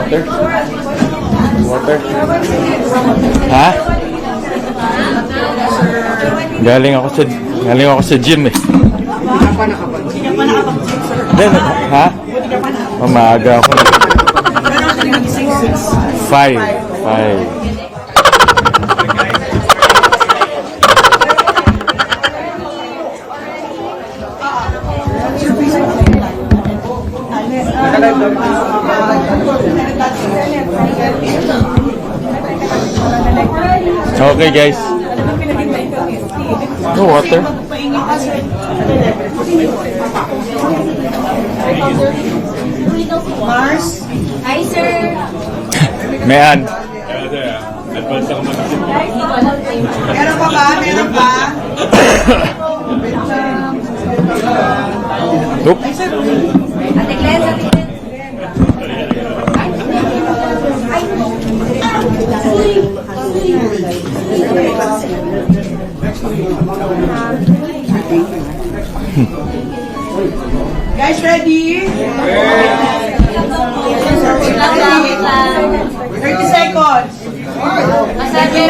Water? Water? Ha? Galing ako sa gym eh. Then, ha? Maaga ako. 5. Okay guys. No water. Mars? Hi, sir. Mayan. Meron pa ba? Meron pa? Oop. Ate Glenn, Guys, ready? 30 seconds. masabi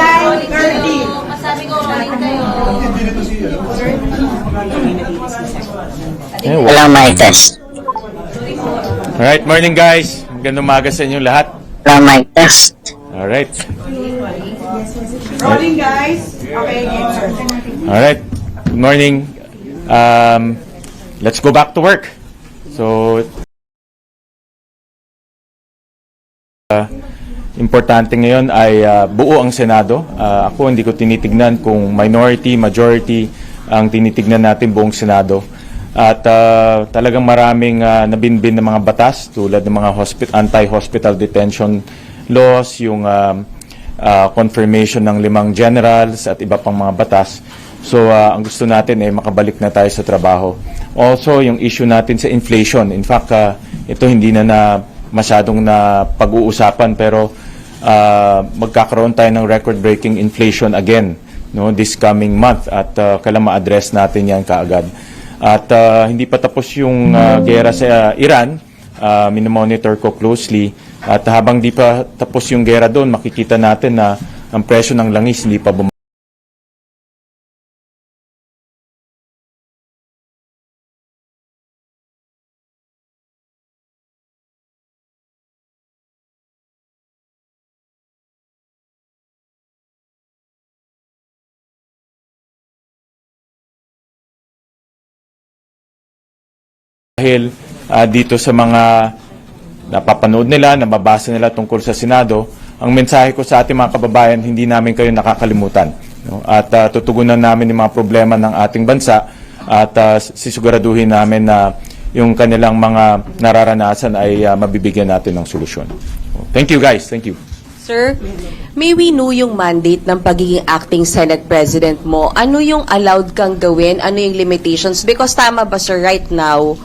30. masabi ko ulit kayo. Walang mic test. Alright, morning guys. Magandang umaga sa inyo lahat. Walang mic test. Alright. Rolling, guys. Okay, game, sir. Alright. Good morning. Let's go back to work. So, importante ngayon ay buo ang Senado. Ako hindi ko tinitignan kung minority, majority ang tinitignan natin buong Senado. At talagang maraming nabinbin ng mga batas tulad ng mga anti-hospital detention laws, yung confirmation ng 5 generals at iba pang mga batas. So ang gusto natin ay makabalik na tayo sa trabaho. Also, yung issue natin sa inflation. In fact, ito hindi na masyadong na pag-uusapan pero magkakaroon tayo ng record-breaking inflation again this coming month at kailangan ma-address natin yan kaagad. At hindi pa tapos yung gera sa Iran, minomonitor ko closely. At habang di pa tapos yung gera doon, makikita natin na ang presyo ng langis hindi pa bumaba. Dahil dito sa mga napapanood nila, nababasa nila tungkol sa Senado, ang mensahe ko sa ating mga kababayan, hindi namin kayo nakakalimutan. At tutugunan namin yung mga problema ng ating bansa at sisiguraduhin namin na yung kanilang mga nararanasan ay mabibigyan natin ng solusyon. Thank you guys. Thank you. Sir, may we know yung mandate ng pagiging acting Senate President mo? Ano yung allowed kang gawin? Ano yung limitations? Because tama ba, sir, right now,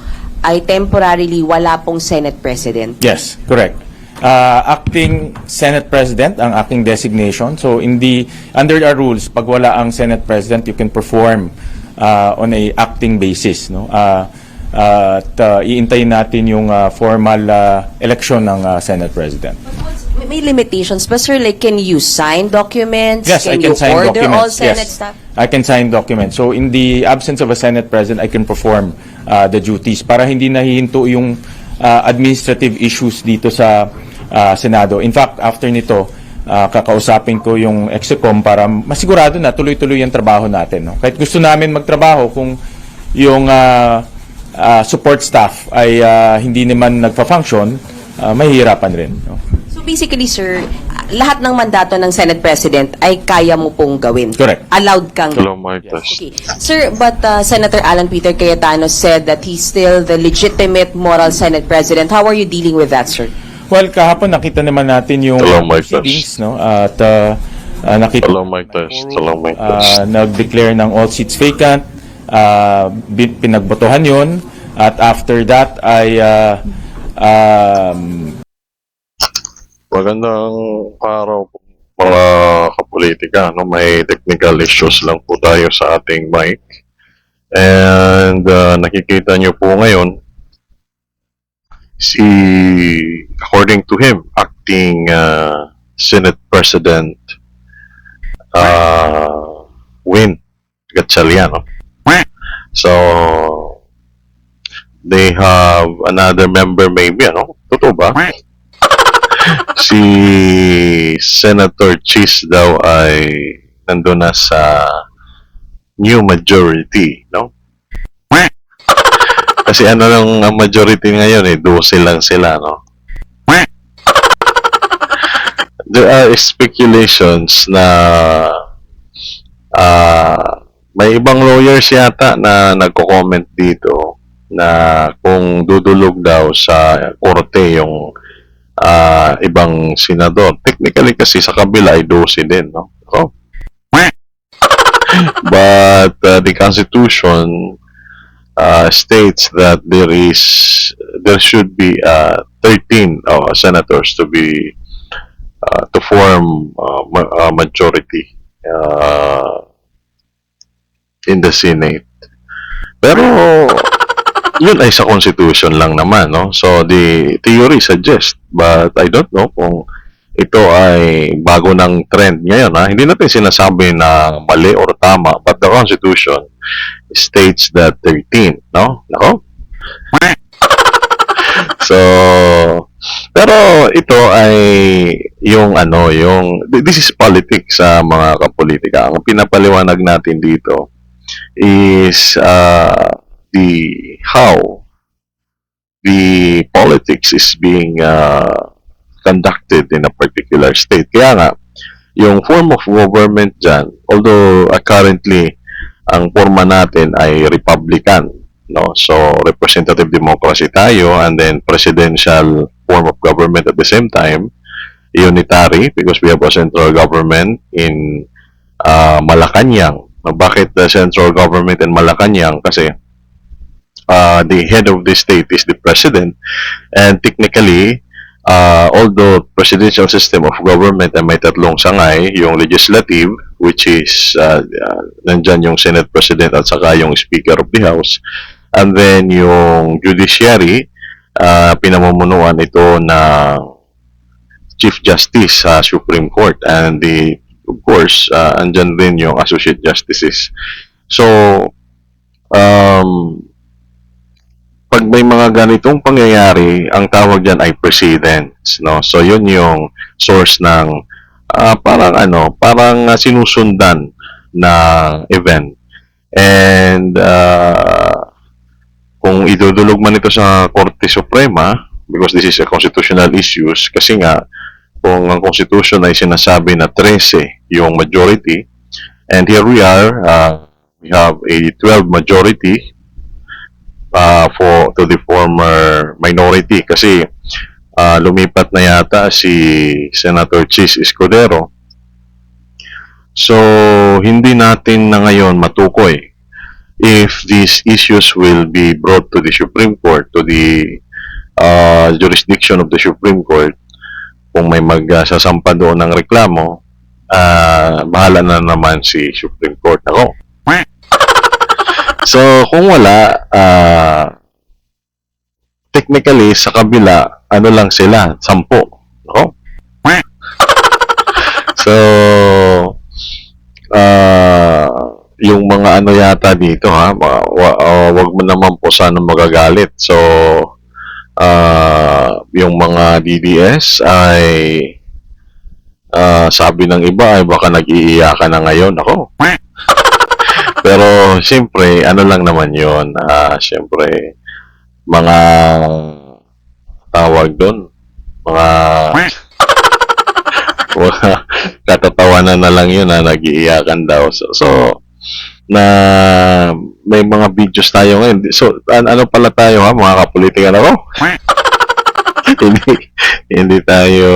ay temporarily wala pong Senate President? Yes, correct. Acting Senate President ang aking designation. So under our rules, pag wala ang Senate President, you can perform on a acting basis. At iintayin natin yung formal election ng Senate President. May limitations ba, sir? Like, can you sign documents? Yes, I can sign order documents. all Senate Yes, staff? I can sign documents. So in the absence of a Senate President, I can perform the duties para hindi nahihinto yung administrative issues dito sa Senado. In fact, after nito, kakausapin ko yung Execom para masigurado na tuloy-tuloy yung trabaho natin. No? Kahit gusto namin magtrabaho kung yung support staff ay hindi naman nagpa-function, mahihirapan rin. No? So basically, sir, lahat ng mandato ng Senate President ay kaya mo pong gawin. Correct. Allowed kang Hello, mic test. Okay. Sir, but Senator Alan Peter Cayetano said that he's still the legitimate moral Senate President. How are you dealing with that, sir? Well, kahapon nakita naman natin yung Hello, mic proceedings, test. no? At nakita Hello, mic test. Hello, mic test. nag-declare ng all seats vacant, pinagbotohan yun, at after that ay Magandang araw po mga kapolitika. May technical issues lang po tayo sa ating mic. And nakikita nyo po ngayon si according to him, acting Senate President Win Gatchalian. So, they have another member maybe, ano? Totoo ba? Si Senator Cheese daw ay nandun na sa new majority, no? Kasi ano lang ang majority ngayon 12 lang sila, no? There are speculations na may ibang lawyers yata na nagko-comment dito na kung dudulog daw sa korte yung ibang senador. Technically kasi sa kabila ay 12 din, no? Oh. But the Constitution states that there should be 13 senators to be to form a majority in the Senate. Pero yun ay sa Constitution lang naman, no? So the theory suggests, but I don't know kung ito ay bago ng trend ngayon, ha? Hindi natin sinasabi na mali or tama, but the Constitution states that 13, no? Nako? So, pero ito ay yung this is politics sa mga kapolitika. Ang pinapaliwanag natin dito is how the politics is being conducted in a particular state. Kaya nga, yung form of government dyan, although currently ang forma natin ay Republican, no? So, representative democracy tayo, and then presidential form of government at the same time, unitary, because we have a central government in Malacanang. Bakit the central government in Malacanang? Kasi the head of the state is the president, and technically, although presidential system of government ay may tatlong sangay, yung legislative, which is nandyan yung Senate President at saka yung Speaker of the House, and then yung judiciary, pinamumunuan ito na Chief Justice sa Supreme Court, and of course, andyan din yung Associate Justices. So, pag may mga ganitong pangyayari, ang tawag dyan ay precedents, no? So, yun yung source ng parang sinusundan na event. And kung idudulog man ito sa Korte Suprema, because this is a constitutional issues, kasi nga, kung ang Constitution ay sinasabi na 13 yung majority, and here we are, we have a 12 majority to the former minority, kasi lumipat na yata si Senator Chis Escudero. So, hindi natin na ngayon matukoy if these issues will be brought to the Supreme Court, to the jurisdiction of the Supreme Court. Kung may magsasampa doon ng reklamo, bahala na naman si Supreme Court. Ako. So, kung wala, technically, sa kabila, ano lang sila? 10. No? So, yung mga ano yata dito, ha? Wag mo naman po sana magagalit. So, yung mga DDS ay sabi ng iba ay baka nag-iiyakan na ngayon. Ako. Pero, siyempre, ano lang naman yun. Siyempre, mga tawag doon, mga katatawanan na lang yun na nag-iiyakan daw. So, na may mga videos tayo ngayon. So, ano pala tayo, ha, mga kapolitika na ko? hindi tayo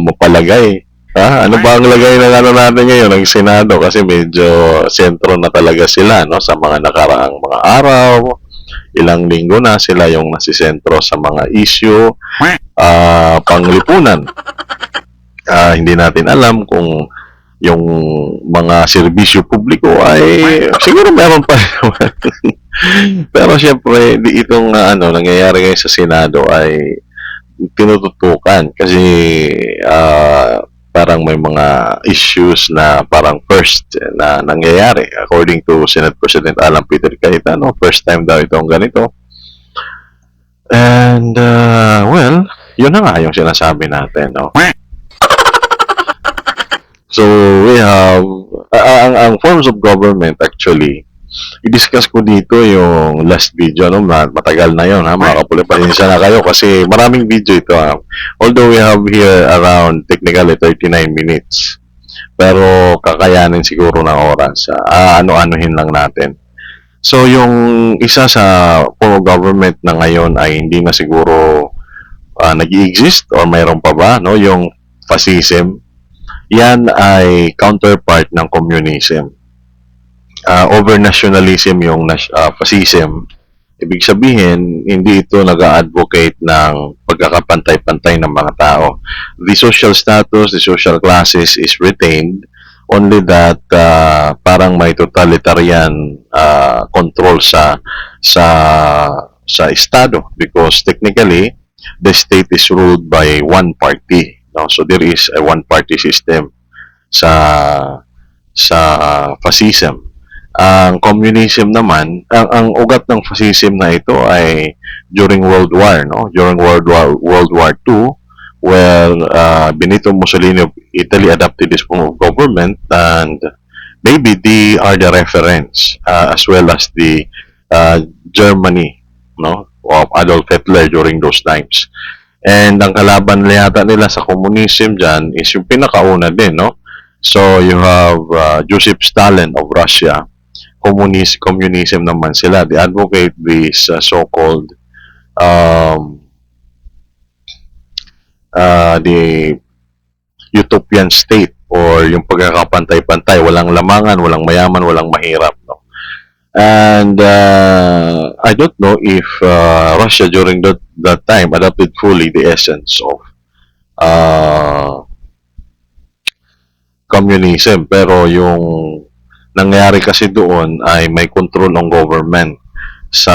mapalagay. Ha? Ano ba ang lagay ng ano natin ngayon, ng Senado? Kasi medyo sentro na talaga sila, no? Sa mga nakaraang mga araw, ilang linggo na sila yung nasisentro sa mga issue, panglipunan. Hindi natin alam kung yung mga serbisyo publiko ay siguro meron pa naman. Pero syempre, itong nangyayari ngayon sa Senado ay tinututukan kasi parang may mga issues na parang first na nangyayari according to Senate President Alan Peter Cayetano. First time daw itong ganito. And well, yun na nga yung sinasabi natin, no? So we have ang forms of government actually i-discuss ko dito yung last video, no? Matagal na yun, ha? Mga kapuli, pasensya na kayo kasi maraming video ito, ha? Although we have here around technically 39 minutes, pero kakayanin siguro ng oras. Ano-anuhin lang natin. So, yung isa sa form of government na ngayon ay hindi na siguro nag-i-exist or mayroon pa ba, no? Yung fascism. Yan ay counterpart ng communism. Over-nationalism yung fascism. Ibig sabihin, hindi ito nag-advocate ng pagkakapantay-pantay ng mga tao. The social status, the social classes is retained, only that parang may totalitarian control sa estado because technically the state is ruled by one party, no? So there is a one party system sa fascism. Ang communism naman, ang ugat ng fascism na ito ay during World War, no? During World War II, where Benito Mussolini of Italy adopted this form of government, and maybe they are the reference as well as the Germany, no, of Adolf Hitler during those times. And ang kalaban yata nila sa communism dyan is yung pinakauna din, no? So you have Joseph Stalin of Russia. Communism naman sila. They advocate this so-called the utopian state or yung pagkakapantay-pantay, walang lamangan, walang mayaman, walang mahirap, no? And I don't know if Russia during that time adopted fully the essence of communism, pero yung nangyari kasi doon ay may control ng government sa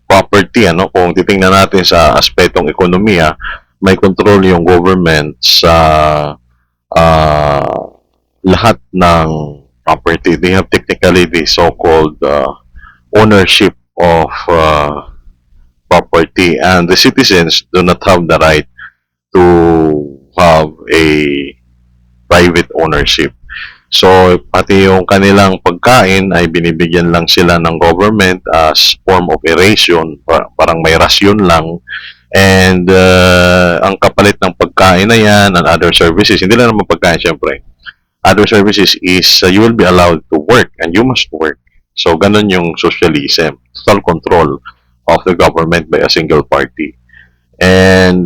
property, ano? Kung titingnan natin sa aspetong ekonomiya, may control yung government sa lahat ng property. They have technically the so-called ownership of property, and the citizens do not have the right to have a private ownership. So, pati yung kanilang pagkain ay binibigyan lang sila ng government as form of eration, parang may rasyon lang. And ang kapalit ng pagkain na yan and other services, hindi lang naman pagkain syempre. Other services is you will be allowed to work and you must work. So, ganun yung socialism. Total control of the government by a single party. And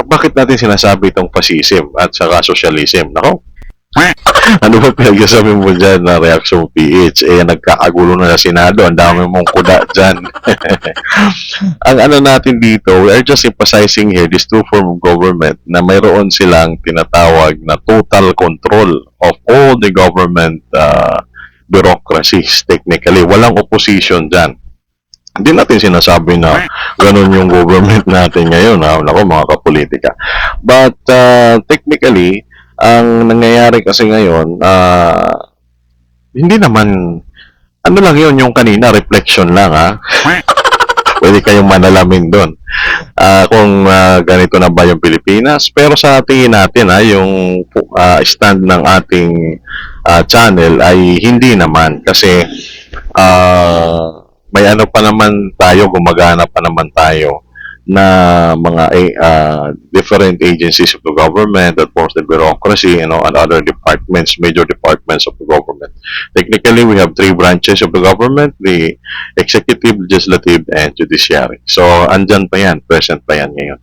bakit natin sinasabi itong fascism at saka socialism? Nako, ano ba pinagsasabi mo dyan na reaction PH? Nagkakagulo na sa Senado. Ang dami mong kuda dyan. Ang ano natin dito, we are just emphasizing here this two form of government na mayroon silang tinatawag na total control of all the government bureaucracies. Technically, walang opposition dyan. Hindi natin sinasabi na ganun yung government natin ngayon. Nako, mga kapolitika. But technically, ang nangyayari kasi ngayon, hindi naman, ano lang yun, yung kanina, reflection lang, ha? Pwede kayong manalamin doon. Kung ganito na ba yung Pilipinas. Pero sa tingin natin, yung stand ng ating channel ay hindi naman. Kasi, may ano pa naman tayo, gumagana pa naman tayo na mga different agencies of the government that forms the bureaucracy, and other departments, major departments of the government. Technically, we have three branches of the government: the executive, legislative, and judiciary. So, andyan pa yan, present pa yan ngayon.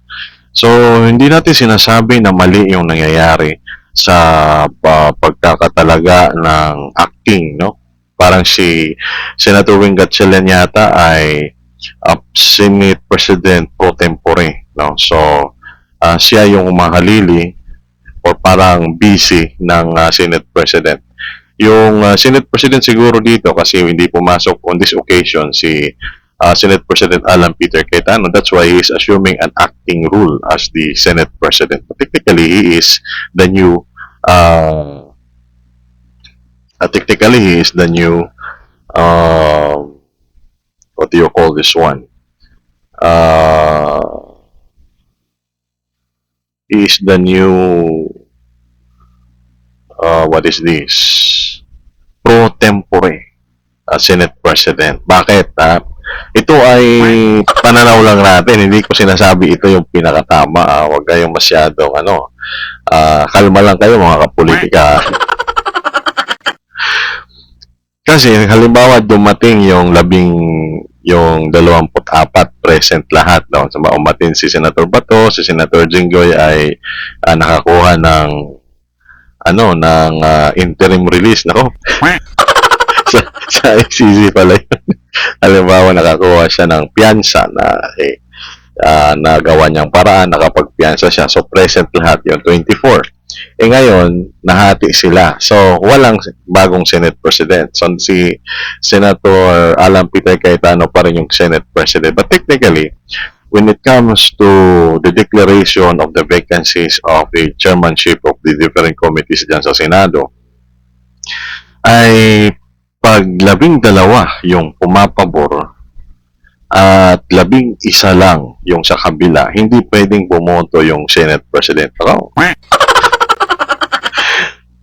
So, hindi natin sinasabi na mali yung nangyayari sa pagkakatalaga ng acting, no? Parang si Senator Wing Gatchalian yata ay Senate President pro tempore, no? So, siya yung mahalili or parang busy ng Senate President. Yung Senate President siguro dito kasi hindi pumasok on this occasion si Senate President Alan Peter Cayetano. That's why he is assuming an acting role as the Senate President. But technically, he is the new what do you call this one? He is the new what is this? Pro tempore Senate President. Bakit? Ito ay pananaw lang natin. Hindi ko sinasabi ito yung pinakatama. Huwag kayong masyadong kalma lang kayo mga kapolitika. Kasi halimbawa dumating yung 24 present lahat, no? So, umatin si Senator Bato, si Senator Jinggoy ay nakakuha ng interim release, nako. sa ICC pala yun. Halimbawa nakakuha siya ng piyansa na nagawa niyang paraan, nakapagpiyansa siya. So present lahat yung 24. Ngayon, nahati sila. So, walang bagong Senate President. So, si Senator Alan Peter Cayetano pa rin yung Senate President. But technically, when it comes to the declaration of the vacancies of the chairmanship of the different committees dyan sa Senado, ay pag 12 yung pumapabor at 11 lang yung sa kabila, hindi pwedeng bumoto yung Senate President.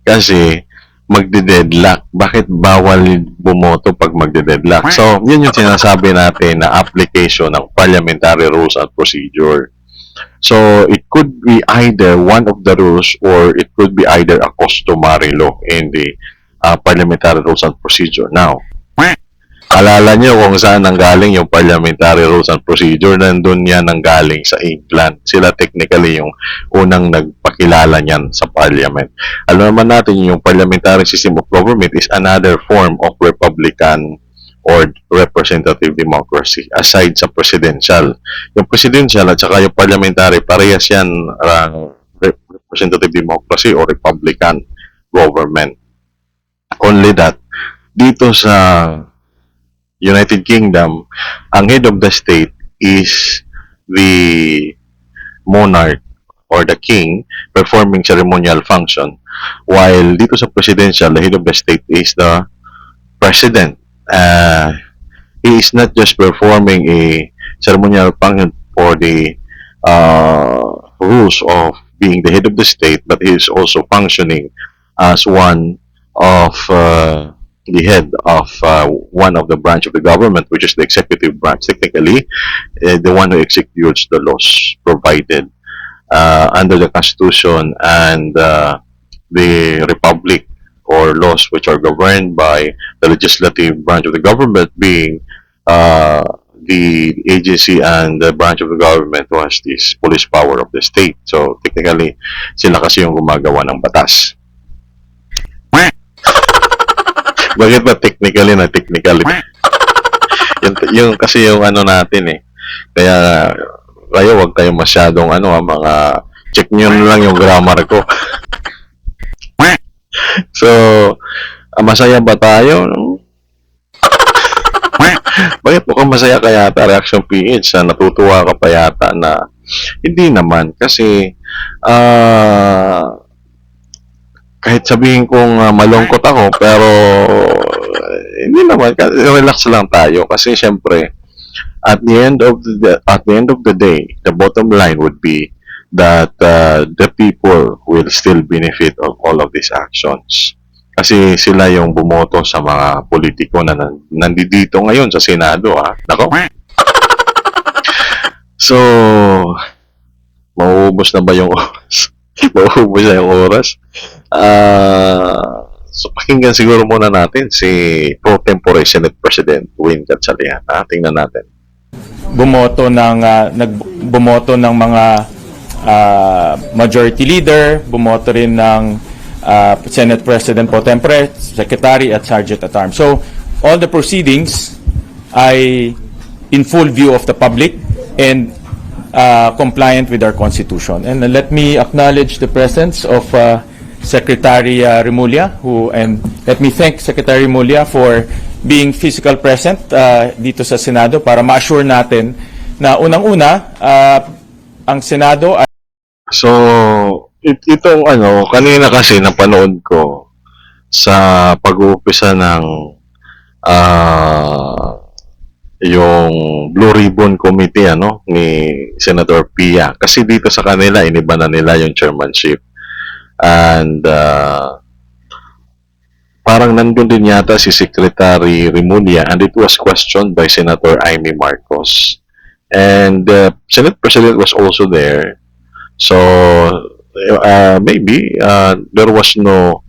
Kasi magde-deadlock. Bakit bawal bumoto pag magde-deadlock? So, yun yung sinasabi natin na application ng Parliamentary Rules and Procedure. So, it could be either one of the rules or it could be either a customary law in the Parliamentary Rules and Procedure. Now, alala nyo kung saan nanggaling yung Parliamentary Rules and Procedure? Nandun yan nanggaling sa England. Sila technically yung unang nagpakilala niyan sa Parliament. Alam naman natin yung Parliamentary System of Government is another form of Republican or representative democracy aside sa presidential. Yung presidential at saka yung parliamentary, parehas yan representative democracy or Republican government. Only that, dito sa United Kingdom, ang head of the state is the monarch or the king performing ceremonial function, while dito sa presidential, the head of the state is the president. He is not just performing a ceremonial function for the rules of being the head of the state, but he is also functioning as one of the head of one of the branch of the government, which is the executive branch. Technically, the one who executes the laws provided under the Constitution and the Republic, or laws which are governed by the legislative branch of the government, being the agency and the branch of the government who has this police power of the state. So, technically, sila kasi yung gumagawa ng batas. Bakit ba technically na technically? yung kasi yung natin eh. Kaya kayo wag kayong masyadong mga check nyo na lang yung grammar ko. So, masaya ba tayo? Bakit mukhang masaya ka yata, Reaction PH? Natutuwa ka pa yata na hindi naman. Kasi kahit sabihin kong malungkot ako, pero hindi naman, relax lang tayo kasi syempre at the end of the day, the bottom line would be that the people will still benefit of all of these actions. Kasi sila yung bumoto sa mga politiko na nandito ngayon sa Senado, Nako. So, mauubos na ba yung oras? Mauubos na yung oras? So, pakinggan siguro muna natin si pro tempore Senate President Win Gatchalian. Tingnan natin. Bumoto ng mga majority leader, bumoto rin ng Senate President pro tempore, Secretary at Sergeant at Arms. So, all the proceedings ay in full view of the public and compliant with our Constitution. And let me acknowledge the presence of Secretary Remulla, and let me thank Secretary Remulla for being physical present dito sa Senado para ma-assure natin na unang-una, ang Senado ay So, itong ano, kanina kasi napanood ko sa pag-uumpisa ng yung Blue Ribbon Committee ni Senator Pia. Kasi dito sa kanila, iniba na nila yung chairmanship. And parang nandun din yata si Secretary Remulla, and it was questioned by Senator Amy Marcos. And Senate President was also there. So, maybe there was no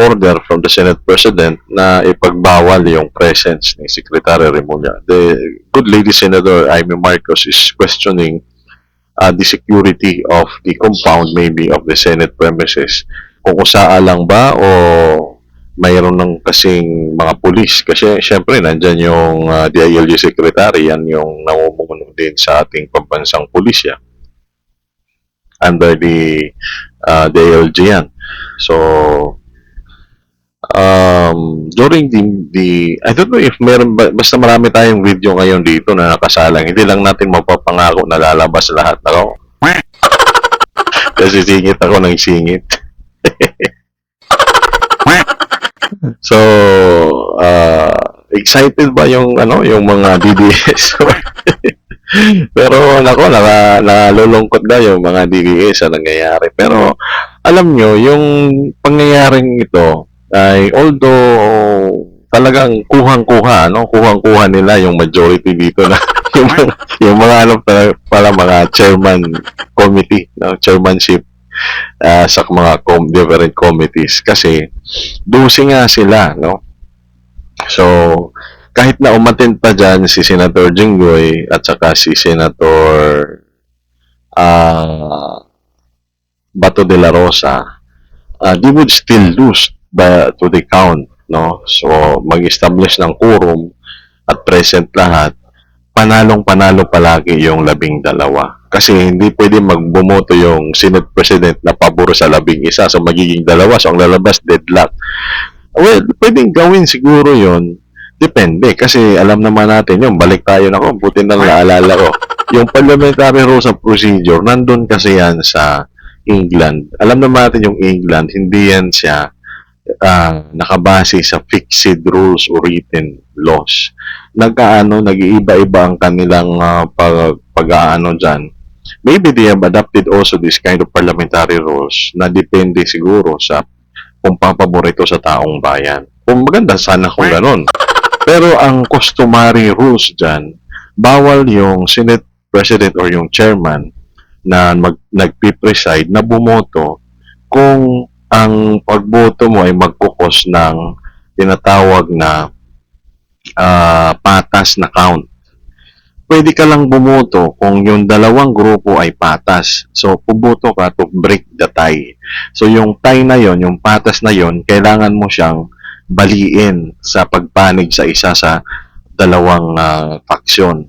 order from the Senate President na ipagbawal yung presence ni Secretary Remulla. The good lady Senator Amy Marcos is questioning the security of the compound, maybe of the Senate premises. Kung usaa lang ba o mayroon ng kasing mga pulis? Kasi syempre nandyan yung DILG Secretary, yan yung namumuno din sa ating pambansang pulisya. Under the DILG yan. So, during the I don't know if meron basta marami tayong video ngayon dito na nakasalang. Hindi lang natin mapapangako na lalabas lahat ako. Kasi singit ako ng singit. So, excited ba yung yung mga DDS? Pero nako, nalulungkot na yung mga DDS sa nangyayari. Pero alam nyo, yung pangyayaring ito ay although talagang kuhang-kuha nila yung majority dito na yung mga pala mga chairman committee, chairmanship sa mga different committees kasi 12 nga sila, So, kahit na umattend pa dyan si Senator Jinggoy at saka si Senator Bato de la Rosa, they would still lose to the count, So, mag-establish ng quorum at present lahat, panalong-panalo palagi yung 12. Kasi hindi pwede magbumoto yung Senate President na pabor sa 11, so magiging 2, so ang lalabas deadlock. Well, pwedeng gawin siguro yon. Depende, kasi alam naman natin yung balik tayo buti na naalala ko. Yung Parliamentary Rules of Procedure, nandun kasi yan sa England. Alam naman natin yung England, hindi yan siya nakabase sa fixed rules or written laws. Nag-iiba-iba ang kanilang pag-aano dyan. Maybe they have adopted also this kind of parliamentary rules na depende siguro sa kung papaborito sa taong bayan. Kung maganda sana kung ganun. Pero ang customary rules dyan, bawal yung Senate President or yung Chairman na nagpipreside na bumoto kung ang pagboto mo ay magkukos ng tinatawag na patas na count. Pwede ka lang bumoto kung yung dalawang grupo ay patas. So, puboto ka to break the tie. So, yung tie na yon, yung patas na yon, kailangan mo siyang baliin sa pagpanig sa isa sa dalawang faksyon.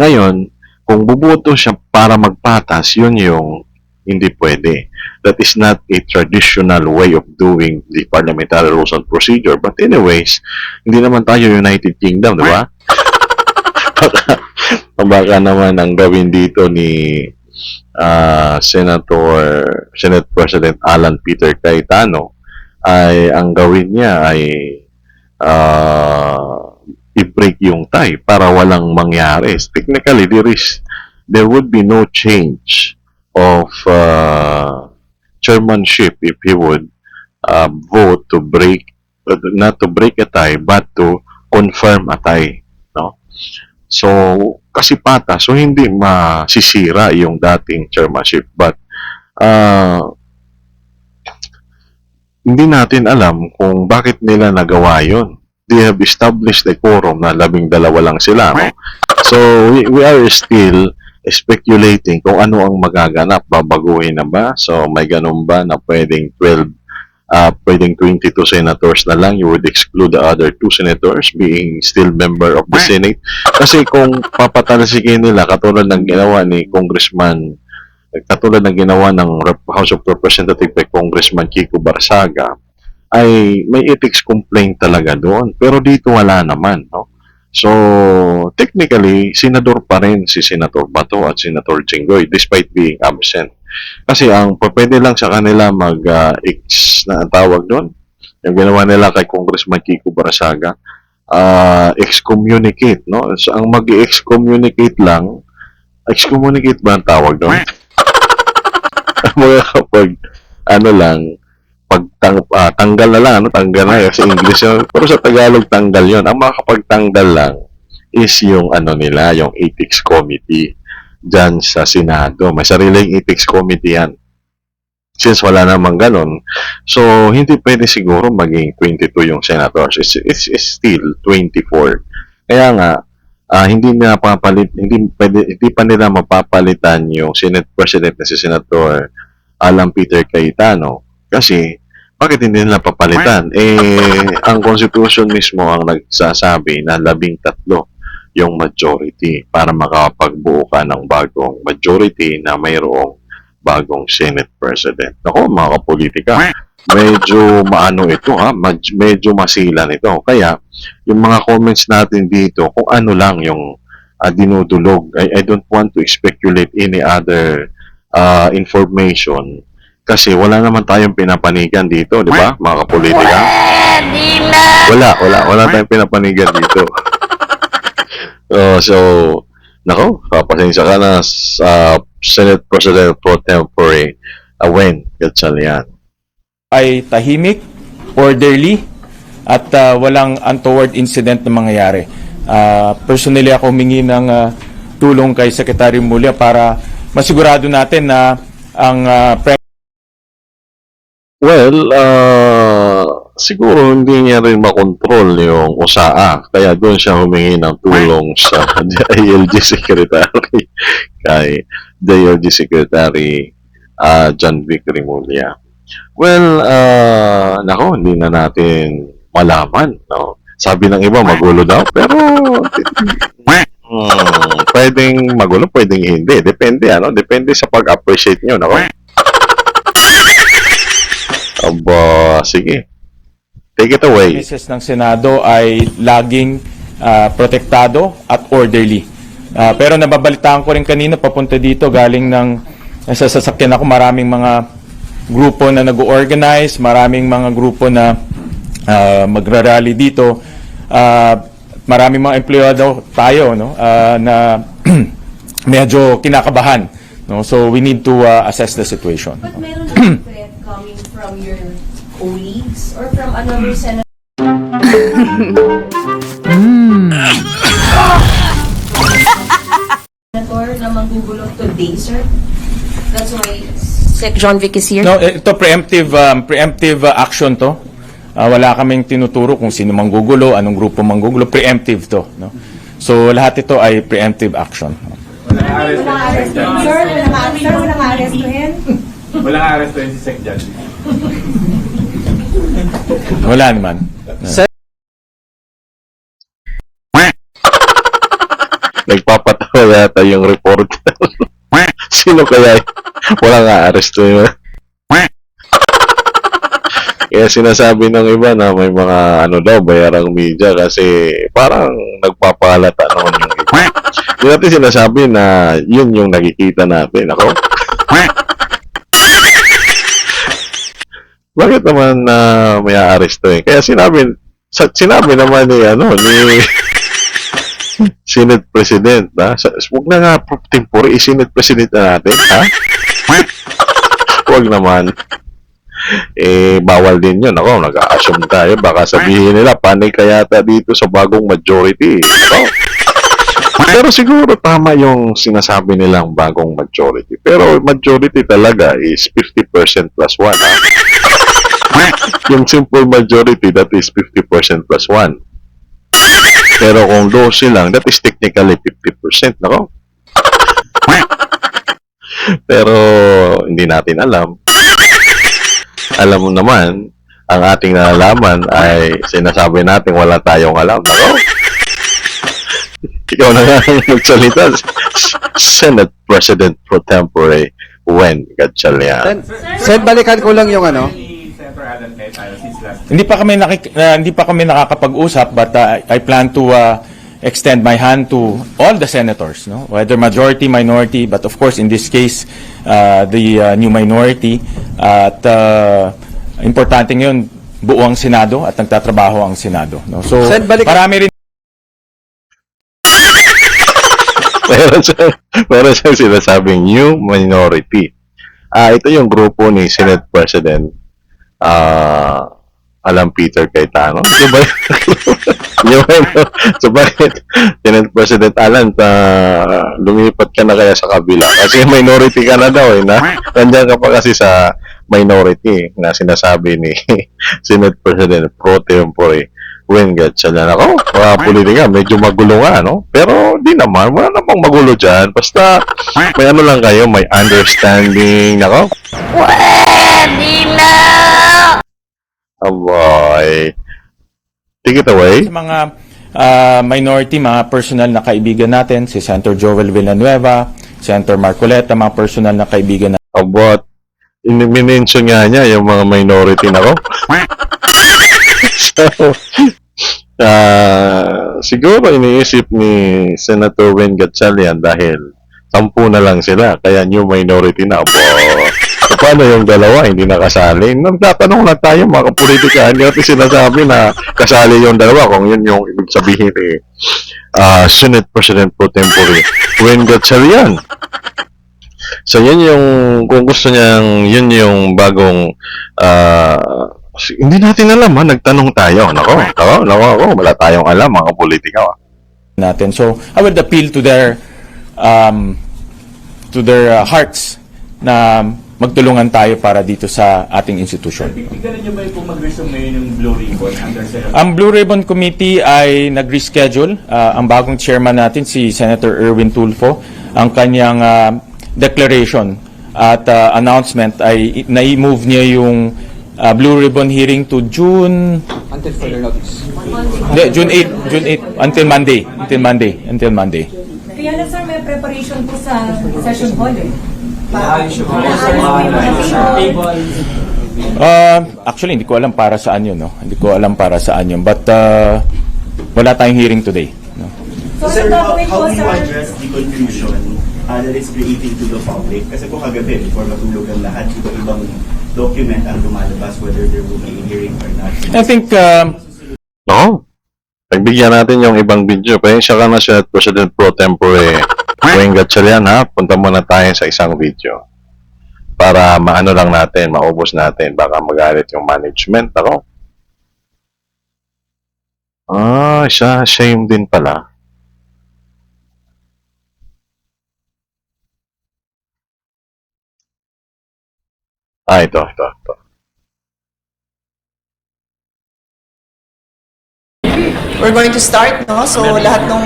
Ngayon, kung buboto siya para magpatas, yun yung hindi pwede. That is not a traditional way of doing the parliamentary rules and procedure. But anyways, hindi naman tayo United Kingdom, di ba? Baka naman ang gawin dito ni Senate President Alan Peter Cayetano ay ang gawin niya ay i-break yung tie para walang mangyari. Technically, there would be no change of chairmanship if he would vote to break, not to break a tie, but to confirm a tie. So, kasi pata, so hindi masisira yung dating chairmanship. But, hindi natin alam kung bakit nila nagawa yun. They have established a quorum na 12 lang sila. So, we are still speculating kung ano ang magaganap. Babaguhin na ba? So, may ganun ba na pwedeng 22 senators na lang, you would exclude the other 2 senators being still member of the Senate. Kasi kung papatalsikin nila, katulad ng ginawa ng House of Representatives by Congressman Kiko Barsaga, ay may ethics complaint talaga doon. Pero dito wala naman, no? So, technically, senador pa rin si Senator Bato at Senator Jinggoy despite being absent. Kasi ang pwede lang sa kanila mag-ex na ang tawag doon. Yung ginawa nila kay Congressman Kiko Barasaga, excommunicate, no? So, ang mag-excommunicate lang, excommunicate ba ang tawag doon? Mga kapag, ano lang, tanggal na lang, ano, tanggal na yun, sa English yun. Pero sa Tagalog, tanggal yun. Ang makakapagtanggal lang is yung ano nila, yung ethics committee dyan sa Senado. May sariling ethics committee yan. Since wala namang ganun, so hindi pwede siguro maging 22 yung senators. It's still 24. Kaya nga, hindi pa nila mapapalitan yung Senate President na si Senator Alan Peter Cayetano. Kasi, bakit hindi nila papalitan? Ang Constitution mismo ang nagsasabi na 13 yung majority para makapagbuo ka ng bagong majority na mayroong bagong Senate President. Ako, mga kapolitika, medyo maano ito, ha? Medyo masilan ito. Kaya, yung mga comments natin dito, kung ano lang yung dinudulog, I don't want to speculate any other information kasi wala naman tayong pinapanigan dito, di ba, mga kapolitika? Wala tayong pinapanigan dito. So, nako, papasensya ka na sa Senate President Pro Tempore Wen Gatchalian. Ay tahimik, orderly, at walang untoward incident na mangyayari. Personally ako humingi ng tulong kay Secretary Mulya para masigurado natin na ang Well, siguro hindi niya rin makontrol yung USAA. Kaya doon siya humingi ng tulong sa DILG Secretary kay DILG Secretary John Vic Rimulya. Well, nako, hindi na natin malaman. No? Sabi ng iba, magulo daw. Pero, pwedeng magulo, pwedeng hindi. Depende, ano? Depende sa pag-appreciate nyo. Nako. Aba, sige. Take it away. Mises ng Senado ay laging protektado at orderly. Pero nababalitaan ko rin kanina papunta dito galing ng sa sasakyan ako, maraming mga grupo na nag-organize, maraming mga grupo na magra-rally dito. Maraming mga empleyado tayo, no, na medyo kinakabahan, no. So we need to assess the situation. But meron ng threat coming from your colleagues or from another senator? Senator na manggugulong today, sir? That's why Sec John Vic is here. No, ito preemptive action to. Wala kaming tinuturo kung sino manggugulo, anong grupo manggugulo, preemptive to, no. So lahat ito ay preemptive action. Walang arestuhin. Walang arestuhin si Sec John. Wala naman. Nagpapatawa yata yung reporter. Sino kaya? Walang aaresto yun. Kaya sinasabi ng iba na may mga ano daw, bayarang media kasi parang nagpapalata naman yung iba. Hindi natin sinasabi na yun yung nakikita natin. Ako? Bakit naman may aaresto eh? Kaya sinabi naman ni Senate President, ha? Huwag na nga tempore, Senate President na natin, ha? Huwag naman. Bawal din yun. Ako, nag-a-assume tayo. Baka sabihin nila, panig kaya dito sa bagong majority. Ako. Pero siguro tama yung sinasabi nilang bagong majority. Pero majority talaga is 50% plus 1, ha? Yung simple majority, that is 50% plus 1. Pero kung 12 lang, that is technically 50%. Nako. Pero hindi natin alam. Alam mo naman, ang ating nalalaman ay sinasabi natin wala tayong alam. Nako. Ikaw na nga ang magsalita. Senate President Pro Tempore Wen Gatchalian. Sen, balikan ko lang yung ano. Senator parada kahit tayo since last Hindi pa kami nakakapag-usap, but I plan to extend my hand to all the senators, no? Whether majority, minority, but of course in this case the new minority. At importante ngayon, buo ang Senado at nagtatrabaho ang Senado, no? So marami rin meron siyang sinasabing new minority. Ito yung grupo ni Senate President Alan Peter Cayetano. Diba? So bakit Senate President Alan, lumipat ka na kaya sa kabila? Kasi minority ka na daw, nandiyan ka pa kasi sa minority na sinasabi ni Senate President pro tempore Win Gatchalian. Ako, mga politika, medyo magulo nga, no? Pero di naman, wala namang magulo dyan. Basta may ano lang kayo, may understanding, nako. Aboy. Take it away. sa mga minority, mga personal na kaibigan natin, si Senator Joel Villanueva, Senator Marcoleta, mga personal na kaibigan natin. About, in-mention nga niya yung mga minority, nako. So, siguro iniisip ni Senator Win Gatchalian dahil 10 na lang sila, kaya new minority na po. So, paano yung dalawa hindi nakasali? Nagtatanong lang tayo mga politika, hindi natin sinasabi na kasali yung dalawa kung yun yung ibig sabihin ni Senate President pro tempore Win Gatchalian. So yun yung, kung gusto niyang, yun yung bagong hindi natin alam, nagtanong tayo. Nako, wala tayong alam mga politika. natin. So, I would appeal to their hearts na magtulungan tayo para dito sa ating institusyon. Tignan niyo ba yung mag-resume ngayon yung Blue Ribbon under Senator? Ang Blue Ribbon Committee ay nag-reschedule. Ang bagong chairman natin, si Senator Erwin Tulfo, ang kanyang declaration at announcement ay nai-move niya yung Blue Ribbon hearing to June... Until further notice. June 8, until Monday. Kaya na sir, may preparation po sa session hall eh. Actually, hindi ko alam para saan yun, no? Hindi ko alam para saan yun. But wala tayong hearing today. No? So, Sir, how gagawin po, do you sir? address the confusion that it's creating to the public? Kasi po kagabi, before matulog ang lahat, iba-ibang document ang lumalabas whether there will be a hearing or not. I think... No. Pagbigyan natin yung ibang video. Pasensya ka na siya, President Pro Tempore Win Gatchalian, ha? Punta muna tayo sa isang video. Para maano lang natin, maubos natin. Baka magalit yung management. Ako. Siya, shame din pala. Ito. We're going to start, no? So, lahat ng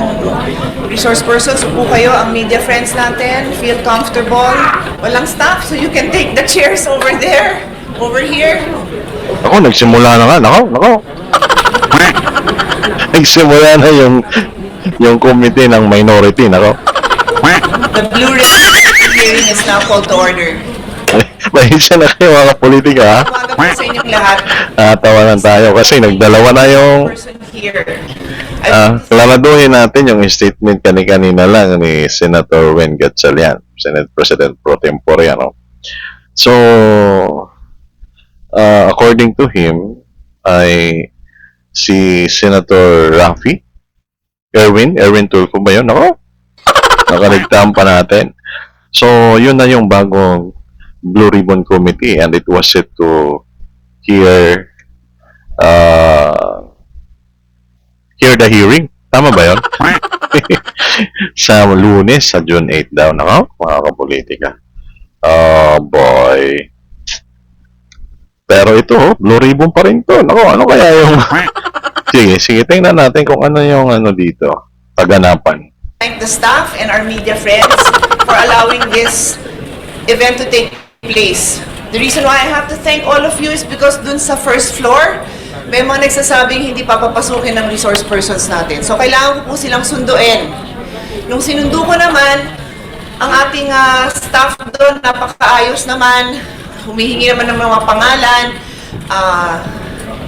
resource persons, upo kayo, ang media friends natin, feel comfortable. Walang staff, so you can take the chairs over there, over here. Ako, nagsimula na nga. Nako. Nagsimula na yung committee ng minority. Nako. The Blue Ribbon hearing is now called to order. Mahisya na kayo mga politika, ha? Umaga po sa inyong lahat. Tawanan tayo kasi nagdalawa na yung... Person here. Klaraduhin natin yung statement kanina lang ni Senator Win Gatchalian, Senate President pro tempore, ano. So, according to him, ay si Senator Raffy, Erwin Tulfo ba yun? Ako, nakaligtaan pa natin. So, yun na yung bagong Blue Ribbon Committee and it was set to hear the hearing. Tama ba yun? Sa Lunes, sa June 8 daw. Nako, mga kapolitika. Oh, boy. Pero ito, Blue Ribbon pa rin to. Nako, ano kaya yung... sige, tingnan natin kung ano yung dito. Kaganapan. Thank the staff and our media friends for allowing this event to take place. The reason why I have to thank all of you is because dun sa first floor, may mga nagsasabing hindi papapasukin ng resource persons natin. So, kailangan ko po silang sunduin. Nung sinundo ko naman, ang ating staff doon, napakaayos naman, humihingi naman ng mga pangalan.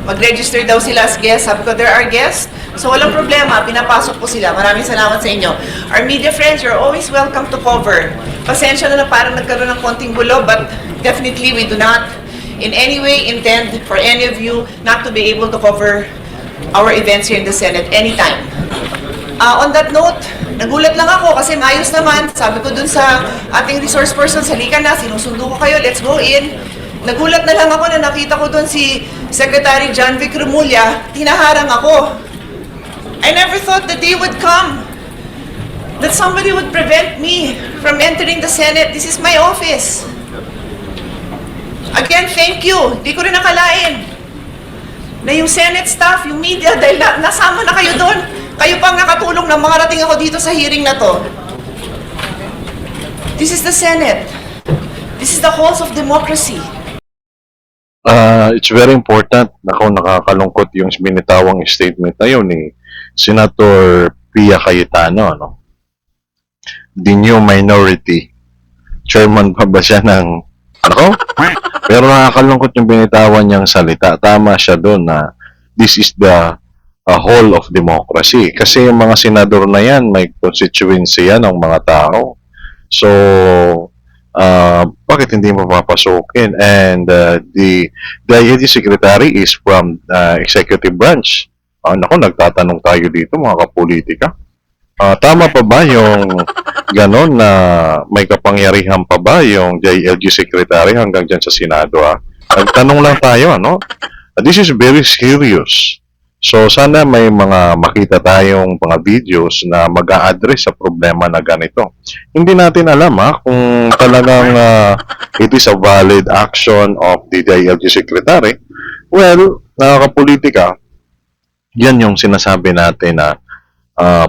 mag-register daw sila as guests. Sabi ko, there are guests. So walang problema, pinapasok po sila. Maraming salamat sa inyo. Our media friends, you're always welcome to cover. Pasensya na parang nagkaroon ng konting gulo, but definitely we do not in any way intend for any of you not to be able to cover our events here in the Senate anytime. On that note, nagulat lang ako kasi maayos naman. Sabi ko dun sa ating resource person, halika na, sinusundo ko kayo, let's go in. Nagulat na lang ako na nakita ko dun si Secretary John Vic Remulla, tinaharang ako. I never thought the day would come that somebody would prevent me from entering the Senate. This is my office. Again, thank you. Di ko rin nakalain na yung Senate staff, yung media, dahil nasama na kayo doon. Kayo pang nakatulong na makarating ako dito sa hearing na to. This is the Senate. This is the halls of democracy. It's very important. Ako, nakakalungkot yung binitawang statement na yun ni Senator Pia Cayetano, ano? The new minority. Chairman pa ba siya ng ano? Pero nakakalungkot yung binitawan niyang salita. Tama siya doon na this is the whole of democracy. Kasi yung mga senador na yan, may constituency yan ng mga tao. So, bakit hindi mapapasukin? And the IAG secretary is from executive branch. Naku, nagtatanong tayo dito mga kapolitika. Tama pa ba yung ganon na may kapangyarihan pa ba yung JLG secretary hanggang dyan sa Senado? Nagtanong lang tayo, ano? This is very serious. So, sana may mga makita tayong mga videos na mag-a-address sa problema na ganito. Hindi natin alam kung talagang it is a valid action of the DILG Secretary. Well, nakakapolitika, yan yung sinasabi natin na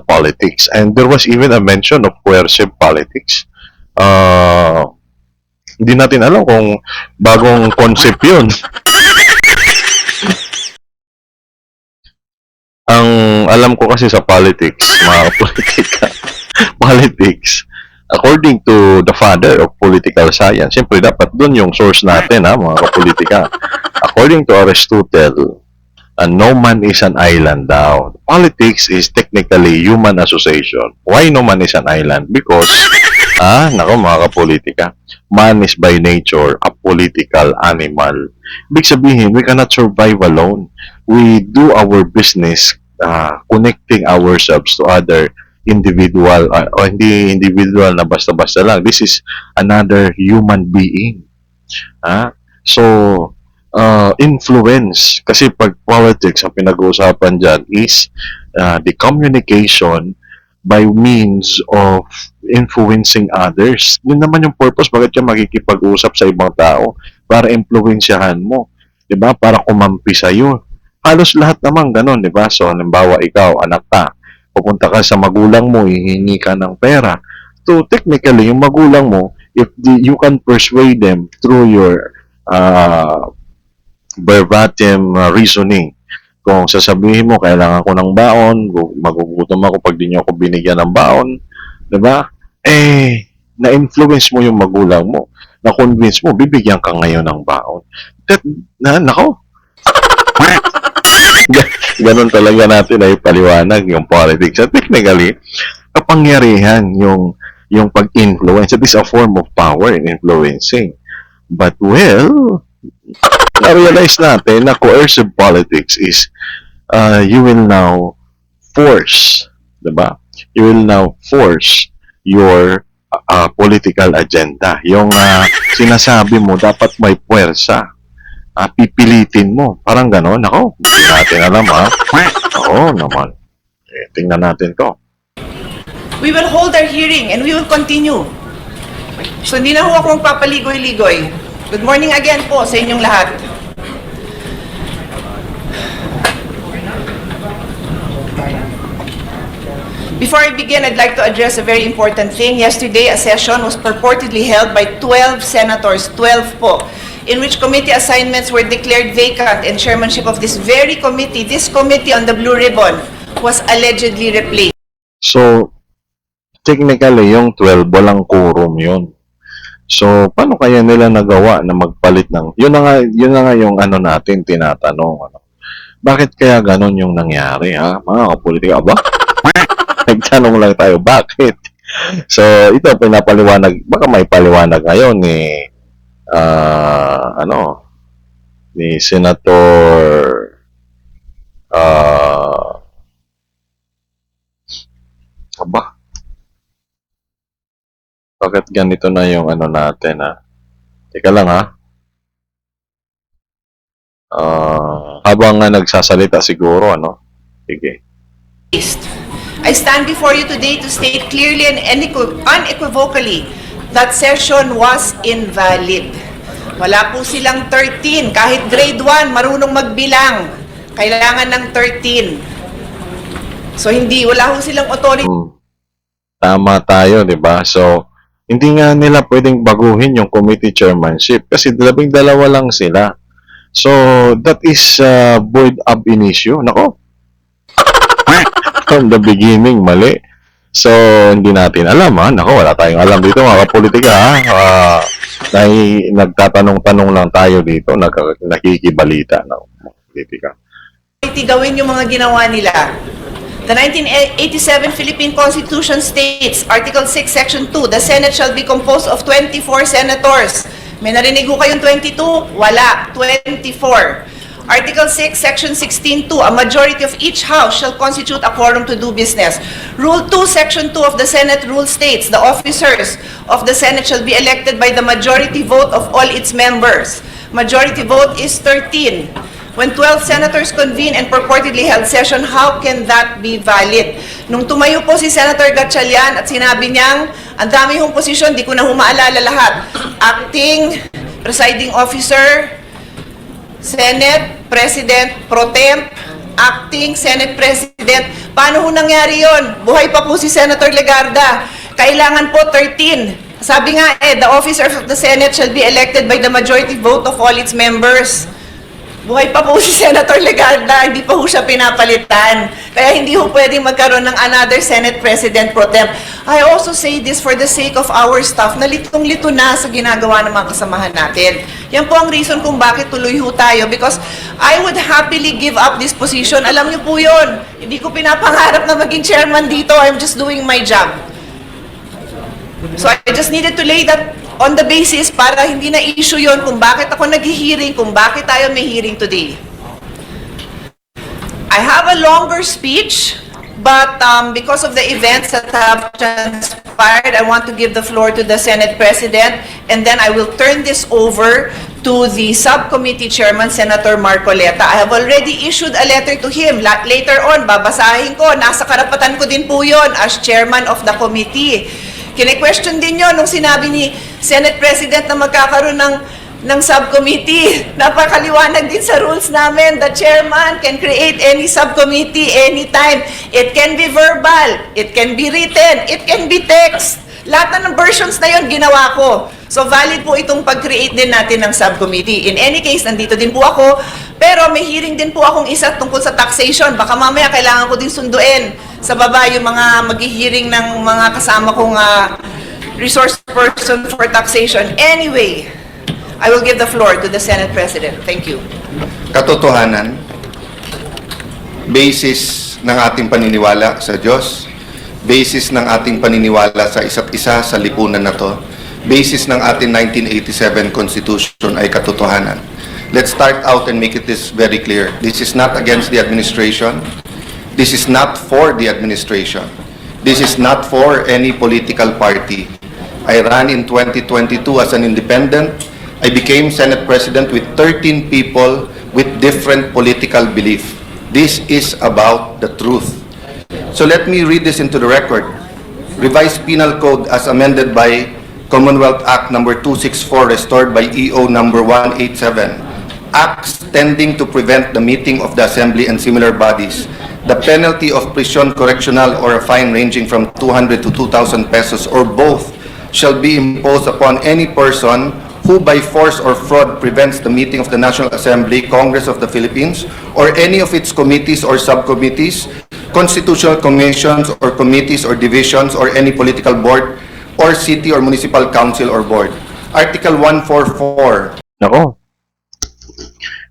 politics. And there was even a mention of coercive politics. Hindi natin alam kung bagong concept yun. Ang alam ko kasi sa politics, mga politika, politics, according to the father of political science, siyempre dapat dun yung source natin, mga kapolitika. According to Aristotle, no man is an island daw. Politics is technically human association. Why no man is an island? Because, nako mga kapolitika, man is by nature a political animal. Ibig sabihin, we cannot survive alone. We do our business connecting ourselves to other individual, o hindi individual na basta-basta lang. This is another human being. So, influence. Kasi pag politics, ang pinag-uusapan dyan is the communication by means of influencing others. Yun naman yung purpose. Bakit ka makikipag-usap sa ibang tao? Para influensyahan mo. Diba? Para kumampi sa'yo. Halos lahat naman ganun, di ba? So, halimbawa, ikaw, anak ka, pupunta ka sa magulang mo, hihingi ka ng pera. So, technically, yung magulang mo, if you can persuade them through your verbatim reasoning, kung sasabihin mo, kailangan ko ng baon, magugutom ako pag di nyo ako binigyan ng baon, di ba? Na-influence mo yung magulang mo, na-convince mo, bibigyan ka ngayon ng baon. Nako, ganon talaga natin ay paliwanag yung politics. At technically, kapangyarihan yung pag-influence. It is a form of power in influencing. But well, na-realize natin na coercive politics is you will now force, diba? You will now force your political agenda. Yung sinasabi mo, dapat may puwersa. Pipilitin mo. Parang gano'n. Ako, hindi natin alam, Oo naman. Tingnan natin to. We will hold our hearing and we will continue. So hindi na ho ako magpapaligoy-ligoy. Good morning again po sa inyong lahat. Before I begin, I'd like to address a very important thing. Yesterday, a session was purportedly held by 12 senators, 12 po, in which committee assignments were declared vacant and chairmanship of this very committee, this committee on the Blue Ribbon, was allegedly replaced. So, technically, yung 12, walang quorum yun. So, paano kaya nila nagawa na magpalit ng, yun na nga yung ano natin, tinatanong, ano. Bakit kaya ganon yung nangyari, ha? Mga kapolitika ba? Nagtanong lang tayo, bakit? So, ito, pinapaliwanag, baka may paliwanag ngayon ni, ni Senator, bakit ganito na yung ano natin, ha? Teka lang, ha? Habang nga nagsasalita siguro, ano? Sige. I stand before you today to state clearly and unequivocally that session was invalid. Wala po silang 13. Kahit grade 1, marunong magbilang. Kailangan ng 13. So, wala po silang authority. Tama tayo, di ba? So, hindi nga nila pwedeng baguhin yung committee chairmanship kasi 12 lang sila. So, that is void ab initio. Nako. From the beginning, mali. So, hindi natin alam, ha? Nako, wala tayong alam dito, mga kapolitika, ha? Nagtatanong-tanong lang tayo dito, nakikibalita ng politika. Gawin yung mga ginawa nila. The 1987 Philippine Constitution states, Article 6, Section 2, the Senate shall be composed of 24 senators. May narinig ko kayong 22? Wala. 24. Article 6, Section 16.2, a majority of each house shall constitute a quorum to do business. Rule 2, Section 2 of the Senate rule states, the officers of the Senate shall be elected by the majority vote of all its members. Majority vote is 13. When 12 senators convene and purportedly held session, how can that be valid? Nung tumayo po si Senator Gatchalian at sinabi niyang, ang dami hong posisyon, di ko na humaalala lahat. Acting, presiding officer, Senate President Pro Temp, Acting Senate President. Paano ho nangyari yon? Buhay pa po si Senator Legarda. Kailangan po 13. Sabi nga the officers of the Senate shall be elected by the majority vote of all its members. Buhay pa po si Senator Legarda, hindi pa po siya pinapalitan. Kaya hindi po pwedeng magkaroon ng another Senate President Pro Temp. I also say this for the sake of our staff na litong-lito na sa ginagawa ng mga kasamahan natin. Yan po ang reason kung bakit tuloy ho tayo, because I would happily give up this position. Alam niyo po yun, hindi ko pinapangarap na maging chairman dito. I'm just doing my job. So I just needed to lay that on the basis para hindi na issue yon kung bakit ako nag-hearing, kung bakit tayo may hearing today. I have a longer speech, but because of the events that have transpired, I want to give the floor to the Senate President, and then I will turn this over to the subcommittee chairman, Senator Marcoleta. I have already issued a letter to him. Later on, babasahin ko, nasa karapatan ko din po yon as chairman of the committee. Kine-question din yun nung sinabi ni Senate President na magkakaroon ng subcommittee. Napakaliwanag din sa rules namin. The chairman can create any subcommittee anytime. It can be verbal, it can be written, it can be text. Lahat ng versions na yun ginawa ko. So valid po itong pag-create din natin ng subcommittee. In any case, nandito din po ako. Pero may hearing din po akong isa tungkol sa taxation. Baka mamaya kailangan ko din sunduin sa baba yung mga mag-hearing ng mga kasama kong resource person for taxation. Anyway, I will give the floor to the Senate President. Thank you. Katotohanan, basis ng ating paniniwala sa Diyos, basis ng ating paniniwala sa isa't isa sa lipunan na to, basis ng ating 1987 Constitution ay katotohanan. Let's start out and make it this very clear. This is not against the administration. This is not for the administration. This is not for any political party. I ran in 2022 as an independent. I became Senate President with 13 people with different political belief. This is about the truth. So let me read this into the record. Revised Penal Code as amended by Commonwealth Act number 264 restored by EO number 187. Acts tending to prevent the meeting of the assembly and similar bodies. The penalty of prison correctional or a fine ranging from 200 to 2,000 pesos or both shall be imposed upon any person who by force or fraud prevents the meeting of the National Assembly, Congress of the Philippines, or any of its committees or subcommittees, constitutional commissions or committees or divisions, or any political board, or city or municipal council or board. Article 144. Nako.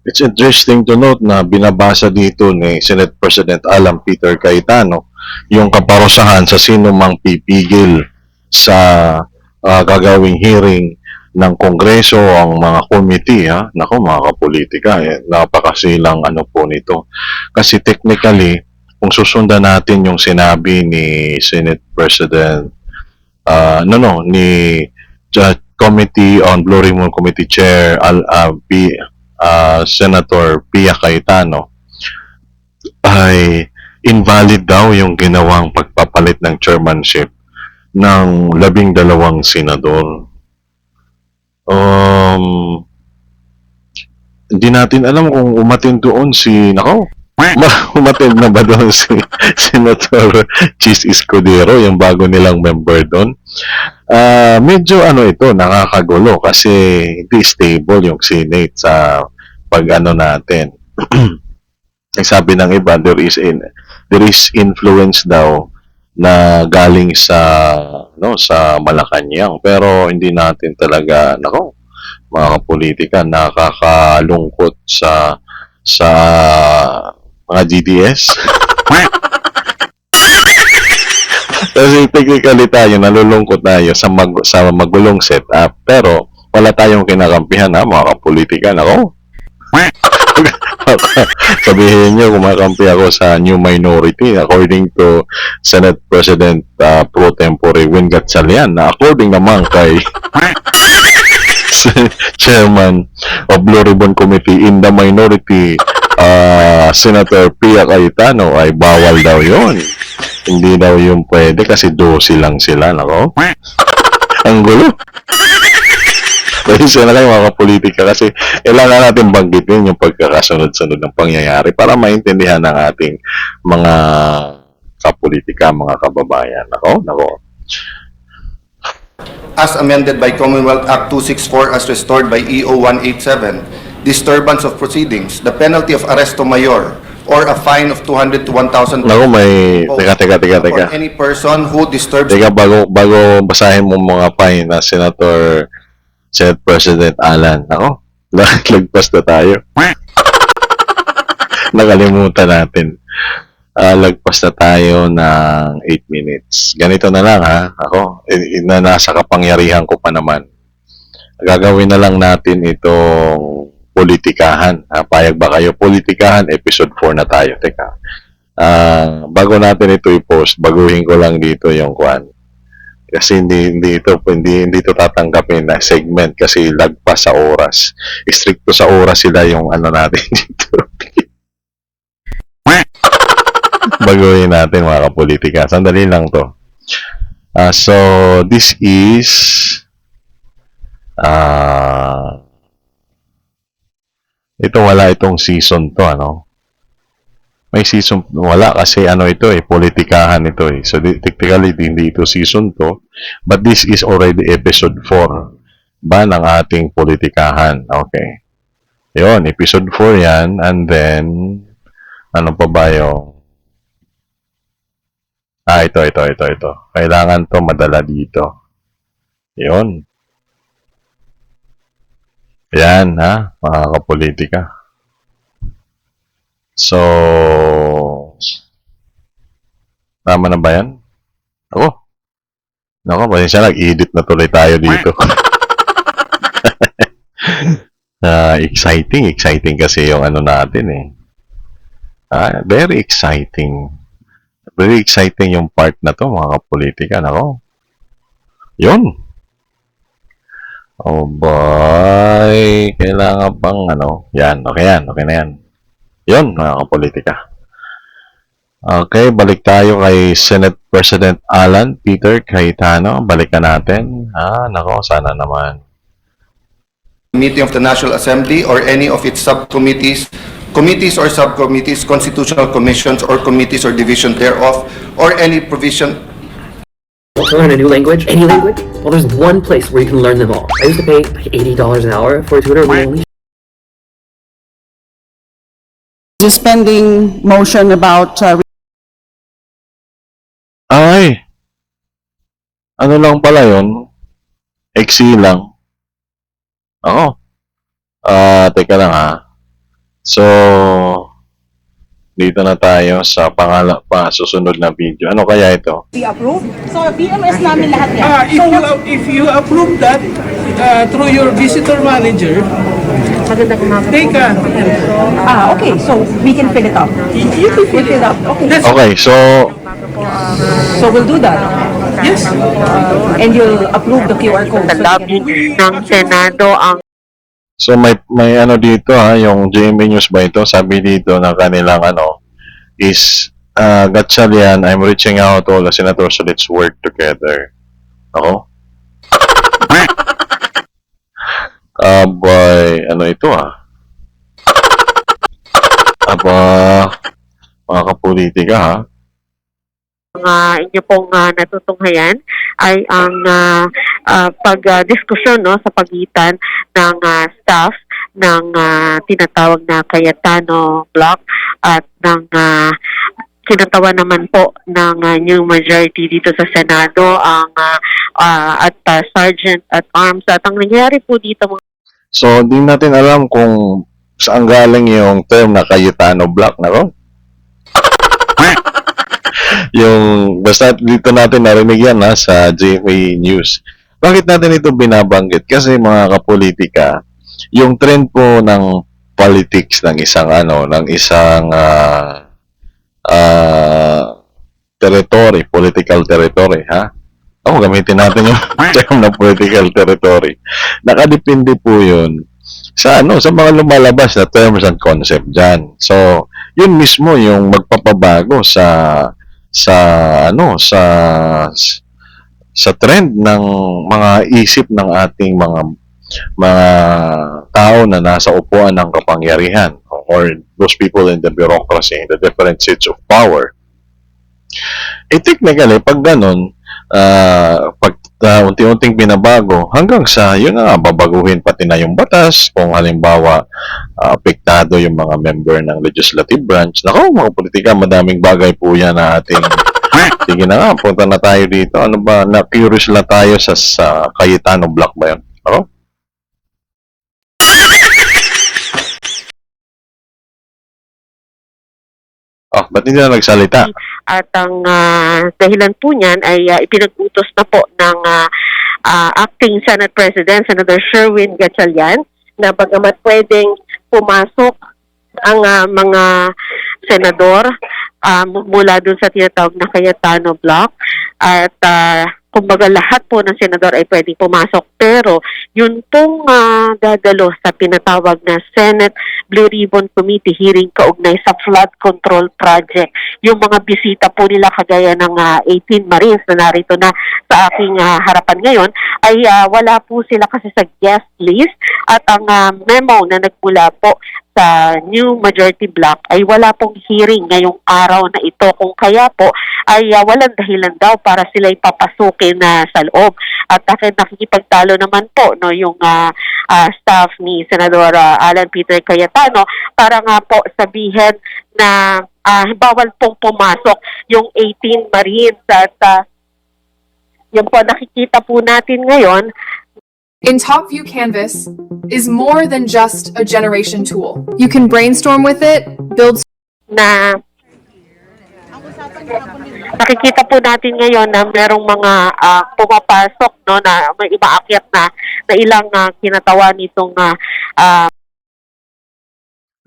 It's interesting to note na binabasa dito ni Senate President Alan Peter Cayetano yung kaparusahan sa sino mang pipigil sa gagawing hearing ng Kongreso ang mga committee, ha? Nako, mga kapolitika, napakasilang ano po nito. Kasi technically, kung susundan natin yung sinabi ni Senate President ni Committee on Blue Ribbon Committee Chair Senator Pia Cayetano, ay invalid daw yung ginawang pagpapalit ng chairmanship ng 12 senador. Hindi natin alam kung umatin doon umatin na ba doon si Senator Chis Escudero, yung bago nilang member doon. Medyo ito, nakakagulo kasi hindi stable yung Senate sa pag-ano natin. Sabi ng iba, there is influence daw na galing sa Malacanang, pero hindi natin talaga mga kapolitika, nakakalungkot sa mga GDS. Kasi technically tayo, nalulungkot tayo sa magulong setup, pero wala tayong kinakampihan, mga kapolitika. Sabihin nyo, kumakampi ako sa new minority according to Senate President Pro Tempore Win Gatchalian, na according naman kay Chairman of Blue Ribbon Committee in the minority, Senator Pia Cayetano, ay bawal daw yon. Hindi daw yung pwede kasi 12 lang sila. Ang gulo. Pasensya na kayo mga kapolitika kasi kailangan natin banggitin yung pagkakasunod-sunod ng pangyayari para maintindihan ng ating mga kapolitika, mga kababayan. Nako. As amended by Commonwealth Act 264 as restored by EO 187, disturbance of proceedings, the penalty of arresto mayor or a fine of 200 to 1,000. Nako, may teka. For any person who disturbs. Teka, bago basahin mo mga fine na Senate President Alan. Nako, lagpas na tayo. Nakalimutan natin. Lagpas na tayo ng 8 minutes. Ganito na lang, ha. Ako, nasa kapangyarihan ko pa naman. Gagawin na lang natin itong politikahan. Payag ba kayo? Politikahan, episode 4 na tayo. Teka. Bago natin ito i-post, baguhin ko lang dito yung kwan. Kasi hindi ito tatanggapin na segment kasi lagpas sa oras. Stricto sa oras sila yung natin dito. Baguhin natin mga kapolitika. Sandali lang to. So this is ito, wala itong season to, may season, wala kasi ito politikahan ito So technically hindi ito season 2, but this is already episode 4 ba ng ating politikahan. Okay. Yun, episode 4 yan, and then ano pa ba yung ito. Kailangan to madala dito. Yun. Yan, mga kapolitika. So, tama na ba yan? Nako, pasensya, nag-edit na tuloy tayo dito. Exciting kasi yung natin very exciting. Very exciting yung part na to, mga kapolitika. Nako. Yun. Oh boy. Kailangan pang yan. Okay na yan. Yun, mga kapolitika. Okay, balik tayo kay Senate President Alan Peter Cayetano. Balikan natin. Nako, sana naman. Meeting of the National Assembly or any of its subcommittees, committees or subcommittees, constitutional commissions or committees or division thereof, or any provision. Want to learn a new language? Any language? Well, there's one place where you can learn them all. I used to pay like $80 an hour for a tutor. We only Suspending motion about Ay! Ano lang pala yun? XC lang. Ako. Teka lang ha. So, dito na tayo sa susunod na video. Ano kaya ito? Be approved. So, BMS namin lahat yan. If you approve that through your visitor manager, take a... Okay. So, we can fill it up. You can We'll fill it up. Okay. Okay, so, So, we'll do that. Yes. And you'll approve the QR code. So, ng Senado ang so may ano dito ha, yung GMA News ba ito? Sabi dito na kanilang is Gatchalian, I'm reaching out to all the senators so let's work together. Ako? Boy, ano ito Aba, mga kapolitika ha. inyo pong natutunghayan ay ang pagdiskusyon sa pagitan ng staff ng tinatawag na Cayetano Block at ng kinatawan naman po ng new majority dito sa Senado ang at Sergeant at Arms. At ang nangyari po dito So, di natin alam kung saan galing yung term na Cayetano Block na yung basta dito natin narinig yan sa GMA News. Bakit natin ito binabanggit? Kasi mga kapolitika, yung trend po ng politics ng isang territory, political territory, gamitin natin yung term na political territory. Nakadepende po yun sa sa mga lumalabas na terms and concept dyan. So, yun mismo yung magpapabago sa trend ng mga isip ng ating mga tao na nasa upuan ng kapangyarihan or those people in the bureaucracy, in the different seats of power. Technically, pag ganun, pag unti-unting binabago, hanggang sa, yun babaguhin pati na yung batas, kung halimbawa, apektado yung mga member ng legislative branch. Nako, mga politika, madaming bagay po yan na ating, sige na punta na tayo dito. Ano ba, na-curious lang tayo sa Cayetano Block ba yun? Ako? Ba't hindi na nagsalita? at ang dahilan po niyan ay ipinag-utos na po ng Acting Senate President, Senator Sherwin Gatchalian, na bagamat pwedeng pumasok ang mga senador mula dun sa tinatawag na Cayetano Block at kumbaga lahat po ng senador ay pwedeng pumasok, pero yun pong dadalo sa pinatawag na Senate Blue Ribbon Committee hearing kaugnay sa flood control project. Yung mga bisita po nila kagaya ng 18 Marines na narito na sa aking harapan ngayon ay wala po sila kasi sa guest list at ang memo na nagmula po sa new majority block ay wala pong hearing ngayong araw na ito, kung kaya po ay walang dahilan daw para sila ipapasukin sa loob. At nakikipagtalo naman po yung staff ni Senador Alan Peter Cayetano para nga po sabihin na bawal pong pumasok yung 18 Marines at yan po nakikita po natin ngayon. In Top View Canvas is more than just a generation tool. You can brainstorm with it, build na nakikita po natin ngayon na merong mga pumapasok na may imaakyat na ilang kinatawan nitong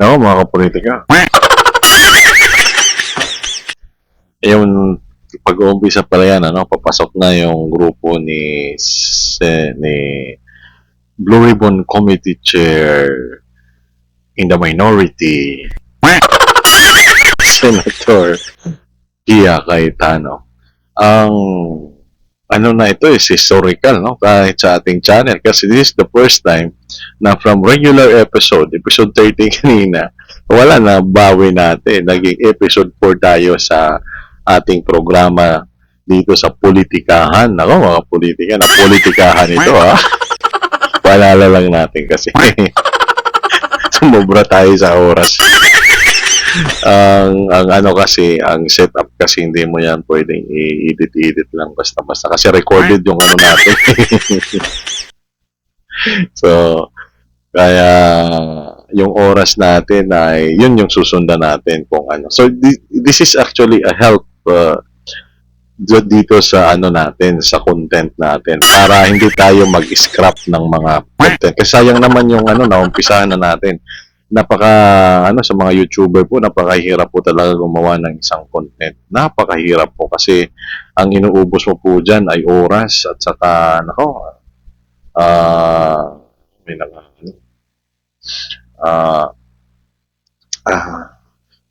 mga kapolitika. Yung pag-uumpisa pala yan, papasok na yung grupo ni Blue Ribbon Committee Chair in the minority, Senator Gia Cayetano. Ang na ito is historical, kahit sa ating channel, kasi this is the first time na from regular episode 30 kanina, wala na, bawi natin, naging episode 4 tayo sa ating programa dito sa politikahan. Ako, mga politika na politikahan ito, Paalala lang natin kasi sumobra tayo sa oras. ang kasi, setup kasi hindi mo yan pwedeng i-edit lang basta-basta kasi recorded yung natin. So, Kaya yung oras natin ay yun yung susundan natin kung ano. So this is actually a help dito sa ano natin, sa content natin para hindi tayo mag-scrap ng mga content. Kasi sayang naman yung ano, naumpisahan na natin. Sa mga YouTuber po, napakahirap po talaga gumawa ng isang content. Napakahirap po kasi ang inuubos mo po dyan ay oras at saka, may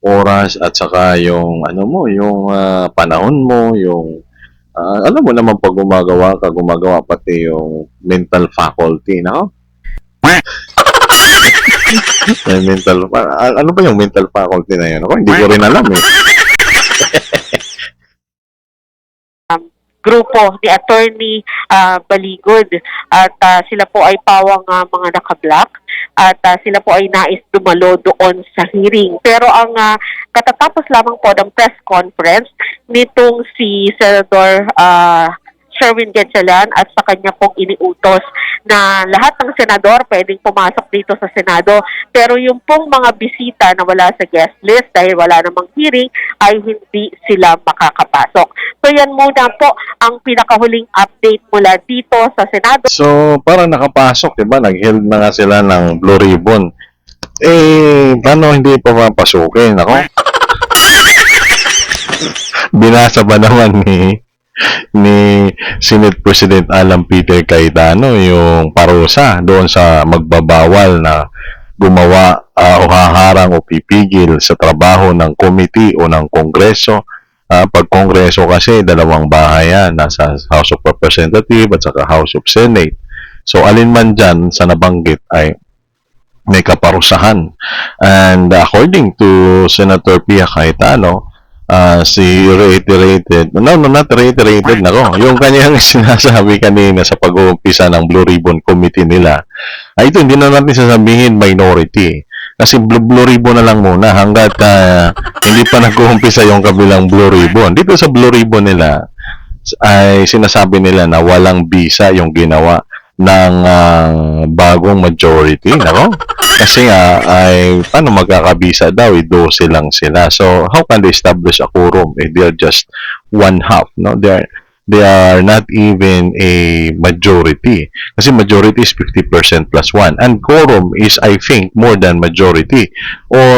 oras at saka yung yung panahon mo, yung alam mo naman pag gumagawa pati yung mental faculty, May ano ba yung mental faculty na yun? Ako, hindi ko rin alam eh. Grupo ni Attorney Baligod at sila po ay pawang mga naka-block at sila po ay nais dumalo doon sa hearing. Pero ang katatapos lamang po ng press conference nitong si Senador Sherwin Gatchalian at sa kanya pong iniutos na lahat ng senador pwedeng pumasok dito sa Senado. Pero yung pong mga bisita na wala sa guest list dahil wala namang hearing ay hindi sila makakapasok. So yan muna po ang pinakahuling update mula dito sa Senado. So, para nakapasok, diba? Nag-held na nga sila ng Blue Ribbon. Paano hindi pa mapasukin? Ako? Binasa ba naman ni Senate President Alan Peter Cayetano yung parusa doon sa magbabawal na gumawa o haharang o pipigil sa trabaho ng committee o ng Kongreso. Pag Kongreso kasi, dalawang bahay yan, nasa House of Representatives at saka House of Senate. So, alin man dyan sa nabanggit ay may kaparusahan. And according to Senator Pia Cayetano, she reiterated, not reiterated, yung kanyang sinasabi kanina sa pag-uumpisa ng Blue Ribbon Committee nila, ay ito, hindi na natin sasabihin minority. Kasi Blue Ribbon na lang muna hanggat hindi pa nag-uumpisa yung kabilang Blue Ribbon. Dito sa Blue Ribbon nila, ay sinasabi nila na walang bisa yung ginawa ng bagong majority. Kasi ay paano magkakabisa daw? 12 lang sila. So, how can they establish a quorum if they're just one half? They are not even a majority. Kasi majority is 50% plus 1. And quorum is, I think, more than majority. Or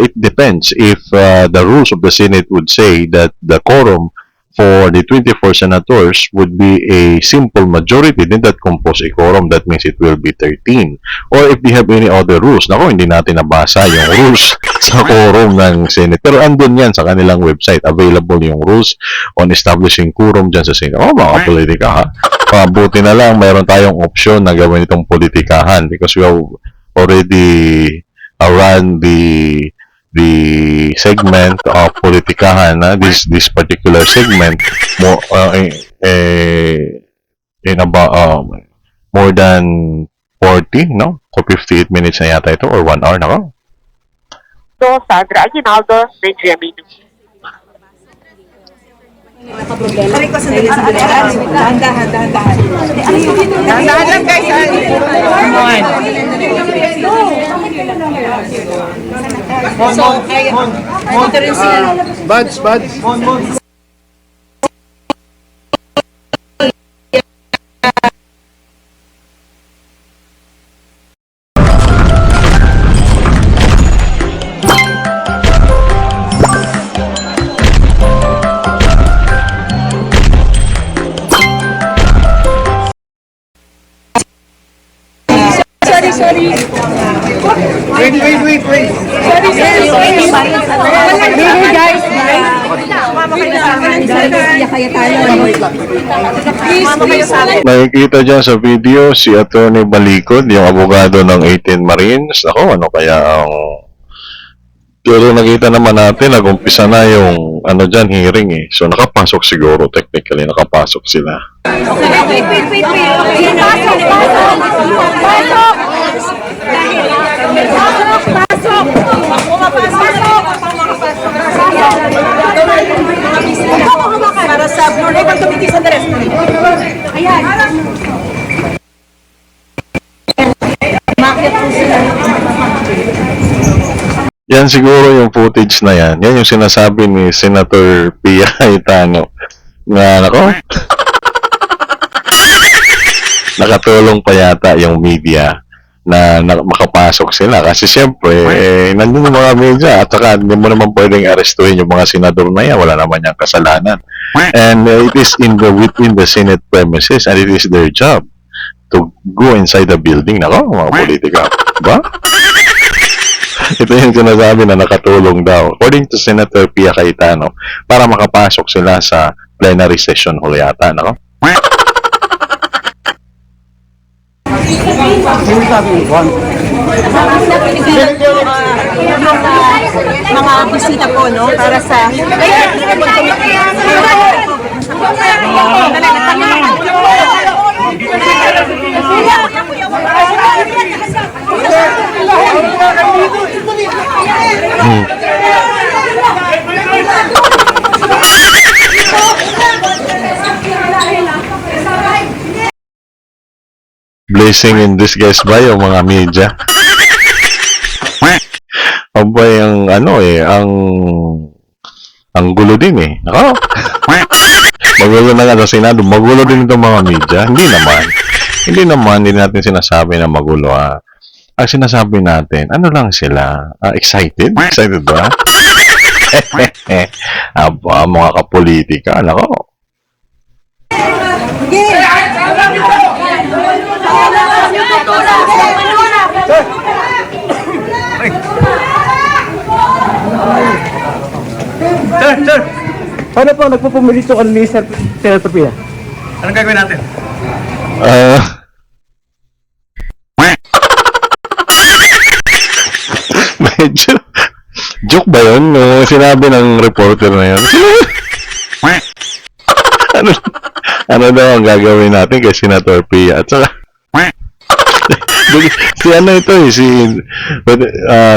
it depends. If the rules of the Senate would say that the quorum for the 24 senators would be a simple majority, then that compose a quorum. That means it will be 13. Or if they have any other rules, hindi natin nabasa yung rules sa quorum ng Senate. Pero andun yan sa kanilang website. Available yung rules on establishing quorum dyan sa Senate. Mga politika ha. Pabuti na lang, mayroon tayong option na gawin itong politikahan because we have already run the segment of politikahan, this particular segment in about more than 40, so 58 minutes na yata ito or 1 hour So, Sandra Aguinaldo, Benjamin. Buds. Sorry. Wait. Nakikita dyan sa video si Attorney Baligod, yung abogado ng 18 Marines. Ano kaya ang... Pero nakita naman natin, nag-umpisa na yung hearing eh. So nakapasok siguro, technically, nakapasok sila. Wait. Para sa Blue Ribbon Committee sa Andres. Ayan. Bakit po Yan siguro yung footage na yan. Yan yung sinasabi ni Senator Pia Cayetano na nako. Nakatulong pa yata yung media na makapasok sila kasi siyempre nandun yung mga media at saka hindi mo naman pwedeng arestuhin yung mga senador na yan, wala naman yung kasalanan, and it is within the Senate premises and it is their job to go inside the building. Nako, mga politika, ba? Ito yung sinasabi na nakatulong daw according to Senator Pia Cayetano para makapasok sila sa plenary session hall yata. Nako. Mga bisita po, no? Para sa... Blessing in disguise ba yung mga media? Aba yung ano ang gulo din eh. Nako. Magulo na nga sa Senado, magulo din itong mga media. Hindi natin sinasabi na magulo. Ang sinasabi natin, ano lang sila? Excited? Excited ba? Aba, mga kapolitika. Nako. Sir! Paano po nagpupumili ito ni Senator Pia? Anong gagawin natin? Medyo joke ba yun? Sinabi ng reporter na yun. ano daw ang gagawin natin kay Senator Pia? At saka si ano ito eh,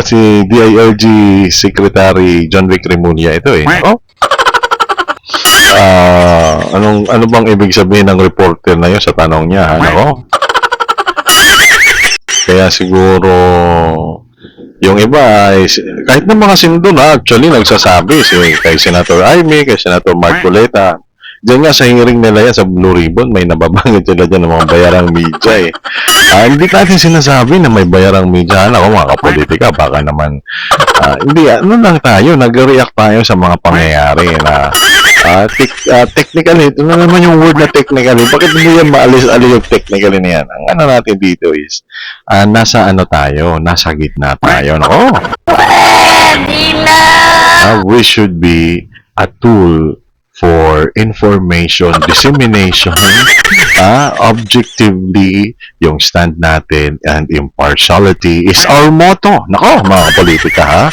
si DILG Secretary John Vic Remulla ito eh. Oh? Ano bang ibig sabihin ng reporter na yun sa tanong niya? Ano? Kaya siguro yung iba ay kahit ng mga sindo na actually nagsasabi kay Senator Amy, kay Senator Marcoleta. Diyan nga sa hearing nila yan sa Blue Ribbon, may nababangit sila dyan ng mga bayarang media eh. Hindi natin sinasabi na may bayarang media. Ako mga kapolitika, baka naman hindi, ano lang tayo, nag-react tayo sa mga pangyayari na technically, ito na naman yung word na technically. Bakit hindi yan maalis-alis yung technically na yan? Ang ano natin dito is, nasa ano tayo, nasa gitna tayo. Nako. We should be a tool for information dissemination, objectively, yung stand natin, and impartiality is our motto. Nako, mga politika, ha?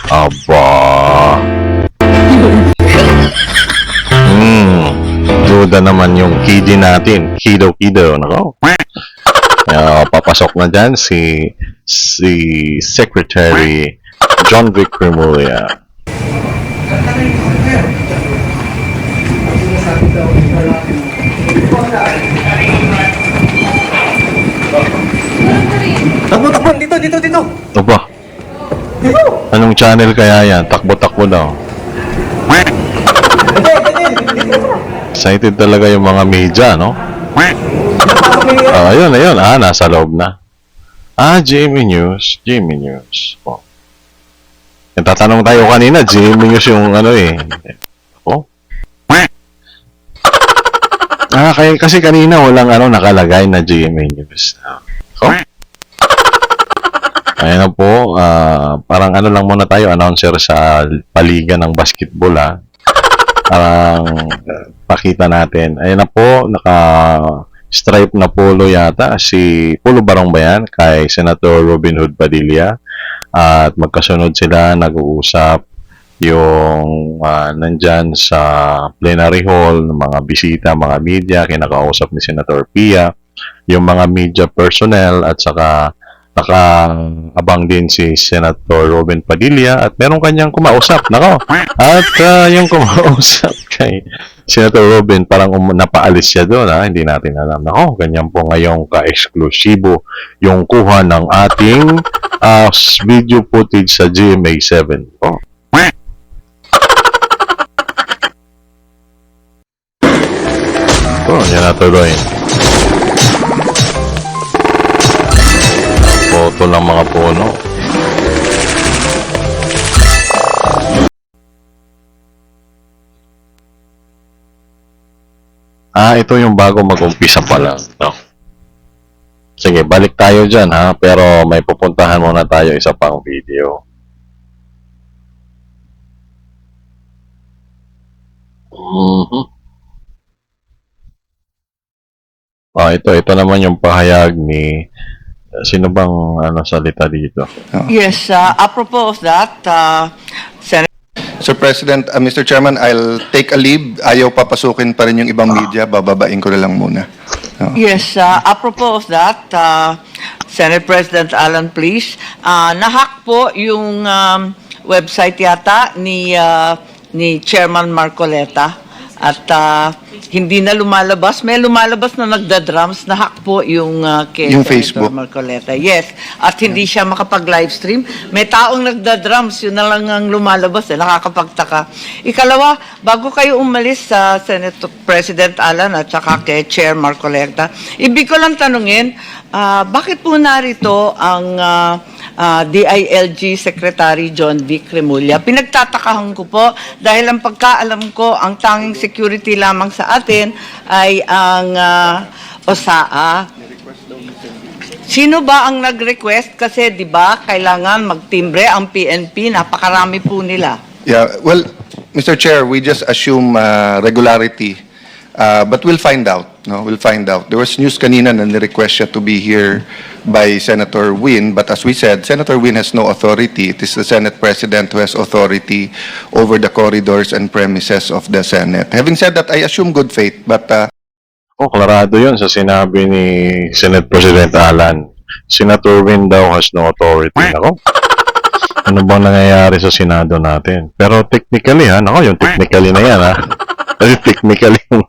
Aba. Duda naman yung kidi natin. Kido. Nako. Papasok na dyan si Secretary John Vic Remulla. Takbo, dito. Aba. Anong channel kaya yan? Takbo daw. Excited talaga yung mga media, no? Ayun. Nasa loob na. GMA News. Oh. Yung tatanong tayo kanina, GMA News yung ano eh. Oh. Kasi kanina walang nakalagay na GMA News. Oh. Ayan na po, parang lang muna tayo, announcer sa paliga ng basketball Parang pakita natin. Ayan na po, naka-stripe na polo yata, si Polo Barong ba yan? Kay Senator Robin Hood Padilla. At magkasunod sila, nag-uusap yung nandyan sa plenary hall, ng mga bisita, mga media, kinakausap ni Senator Pia, yung mga media personnel at saka nakaabang din si Senator Robin Padilla at meron kanyang kumausap. Nako. At yung kumausap kay Senator Robin, parang napaalis siya doon. Hindi natin alam. Nako, ganyan po ngayong ka-eksklusibo yung kuha ng ating video footage sa GMA7. Oh. Yan na tuloy. Foto ng mga puno. Ito yung bago mag-umpisa pa lang. No? Sige, balik tayo dyan ha. Pero may pupuntahan muna tayo isa pang video. Ito naman yung pahayag ni sino bang salita dito? Yes, apropos of that, Sir President, Mr. Chairman, I'll take a leave. Ayaw papasukin pa rin yung ibang media. Bababain ko na lang muna. Yes, apropos of that, Senate President Alan, please, nahack po yung website yata ni Chairman Marcoleta at hindi na lumalabas. May lumalabas na nagda-drums, nahack po yung kay Yung Senator Facebook. Marcoleta. Yes, at hindi siya makapag-livestream. May taong nagda-drums, yun na lang ang lumalabas, nakakapagtaka. Ikalawa, bago kayo umalis sa Senate President Alan at saka kay Chair Marcoleta, ibig ko lang tanungin, bakit po narito ang DILG Secretary John Vic Remulla? Pinagtatakahan ko po dahil ang pagkaalam ko, ang tanging security lamang sa atin ay ang OSAA. Sino ba ang nag-request? Kasi di ba kailangan magtimbre ang PNP, napakarami po nila. Yeah, well, Mr. Chair, we just assume regularity. But we'll find out. No, we'll find out. There was news kanina na ni-request siya to be here by Senator Win, but as we said, Senator Win has no authority. It is the Senate President who has authority over the corridors and premises of the Senate. Having said that, I assume good faith, but Klarado yun sa sinabi ni Senate President Alan. Senator Win daw has no authority. Nako. Ano bang nangyayari sa Senado natin? Pero technically, yung technically na yan, technically yung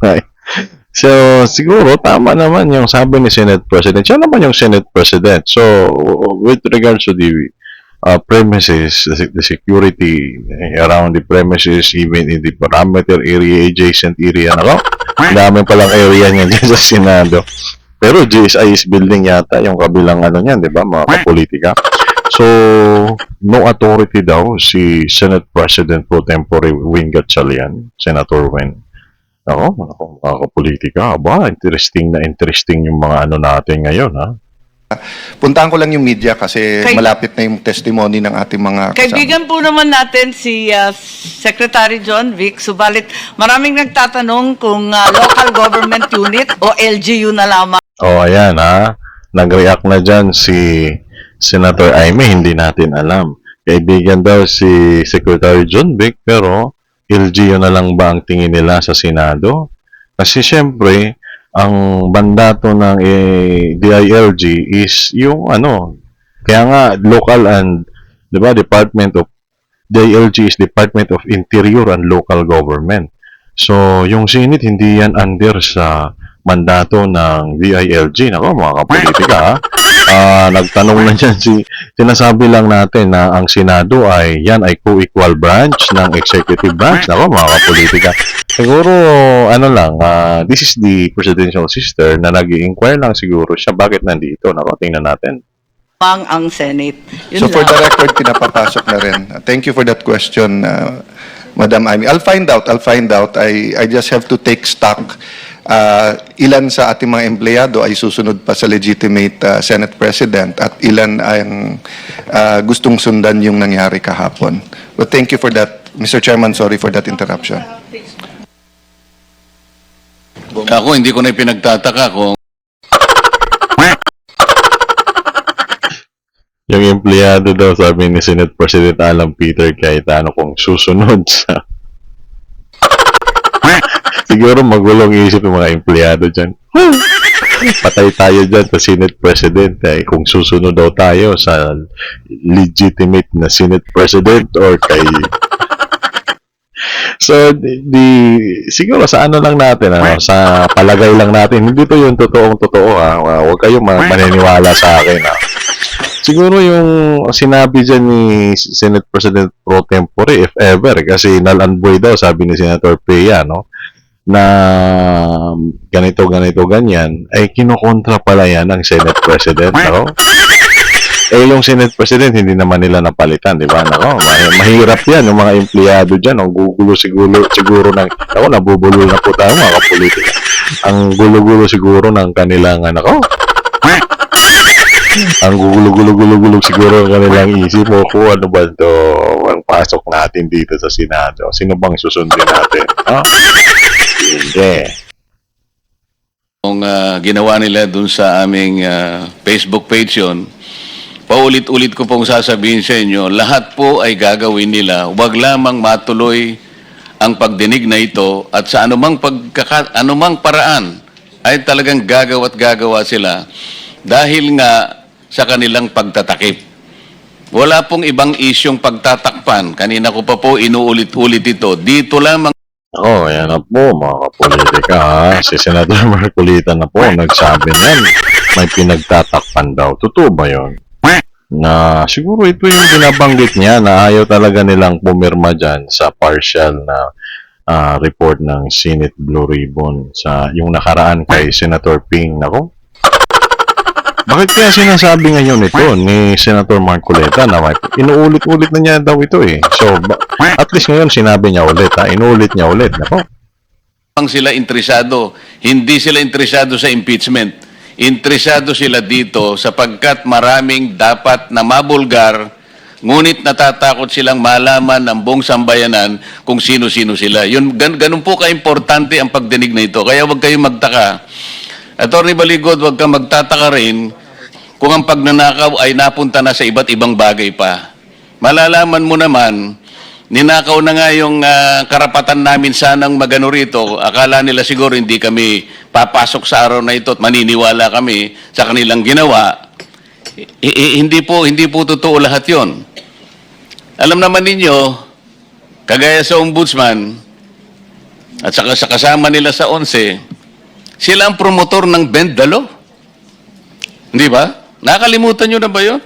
So, siguro, tama naman yung sabi ni Senate President. Siya naman yung Senate President. So, with regards to the premises, the security around the premises, even in the parameter area, adjacent area, dami palang area niyan dyan sa Senado. Pero GSI is building yata yung kabilang niyan, di ba, mga kapolitika. So, no authority daw si Senate President pro tempore Win Gatchalian, Senator Win. Ako, mga kapolitika, interesting yung mga natin ngayon, puntahan ko lang yung media kasi malapit na yung testimony ng ating mga kasama. Kaibigan po naman natin si Secretary John Vic, subalit maraming nagtatanong kung local government unit o LGU na lamang. Ayan nag-react na dyan si Senator Aimee, hindi natin alam. Kaibigan daw si Secretary John Vic, pero LGU na lang ba ang tingin nila sa Senado? Kasi syempre, ang mandato ng DILG is yung kaya nga local and, di ba, DILG is Department of Interior and Local Government. So, yung Senate, hindi yan under sa mandato ng DILG. Nako, mga kapolitika, nagtanong na dyan sinasabi lang natin na ang Senado ay co-equal branch ng executive branch. Nako, mga kapolitika. Siguro, this is the presidential sister na nag-i-inquire lang siguro siya bakit nandito. Nako, tingnan natin. Ang Senate. Yun So for lang. the record, pinapapasok na rin. Thank you for that question, Madam Amy. I'll find out. I just have to take stock. Ilan sa ating mga empleyado ay susunod pa sa legitimate Senate President at ilan ang gustong sundan yung nangyari kahapon. But thank you for that, Mr. Chairman. Sorry for that interruption. Ako, hindi ko na pinagtataka kung Yung empleyado daw, sabi ni Senate President Alan Peter Cayetano, kung susunod sa... Siguro magulong isip yung mga empleyado dyan. Patay tayo dyan sa Senate President. Kung susunod daw tayo sa legitimate na Senate President or kay... So, siguro sa ano lang natin, sa palagay lang natin, hindi to yung totoong-totoo, ha. Huwag kayong maniniwala sa akin, ha. Siguro yung sinabi dyan ni Senate President Pro Tempore, if ever, kasi null and void daw, sabi ni Senator Pea, no? Na ganito, ganyan, ay kinukontra pala yan ng Senate President, no? Yung Senate President, hindi naman nila napalitan, di ba? Nako, mahirap yan, yung mga empleyado dyan, ang gugulo siguro ng, ako, nabubulol na po tayo, mga kapolitika. Ang gulo-gulo siguro ng kanilang, ang gulo-gulo siguro ng kanilang isip mo, ano ba ito, ang pasok natin dito sa Senado? Sino bang susundin natin? Hindi. Kung ginawa nila dun sa aming Facebook page yun, paulit-ulit ko pong sasabihin sa inyo, lahat po ay gagawin nila. Huwag lamang matuloy ang pagdinig na ito at sa anumang paraan ay talagang gagawa sila dahil nga sa kanilang pagtatakip. Wala pong ibang isyong pagtatakpan. Kanina ko pa po inuulit-ulit ito. Dito lamang. Yan na po, mga kapolitika, ha? Si Senator Marcolita na po, nagsabi niyan, may pinagtatakpan daw. Totoo ba yun? Na siguro ito yung binabanggit niya na ayaw talaga nilang pumirma dyan sa partial na report ng Senate Blue Ribbon sa yung nakaraan kay Senator Ping. Nako, bakit kaya sinasabi ngayon ito ni Senator Marcoleta na inuulit-ulit na niya daw ito eh. So, at least ngayon sinabi niya ulit, inuulit niya ulit. Nako, sila interesado. Hindi sila interesado sa impeachment. Interesado sila dito sapagkat maraming dapat na mabulgar, ngunit natatakot silang malaman ng buong sambayanan kung sino-sino sila. Ganun po ka-importante ang pagdinig na ito. Kaya huwag kayong magtaka. Attorney Baligod, huwag kang magtataka rin kung ang pagnanakaw ay napunta na sa iba't ibang bagay pa. Malalaman mo naman, ninakaw na nga yung karapatan namin sanang magano rito. Akala nila siguro hindi kami papasok sa araw na ito at maniniwala kami sa kanilang ginawa. Hindi po totoo lahat yon. Alam naman ninyo, kagaya sa ombudsman at saka sa kasama nila sa 11, sila ang promotor ng bend the law. Hindi ba? Nakalimutan nyo na ba yun?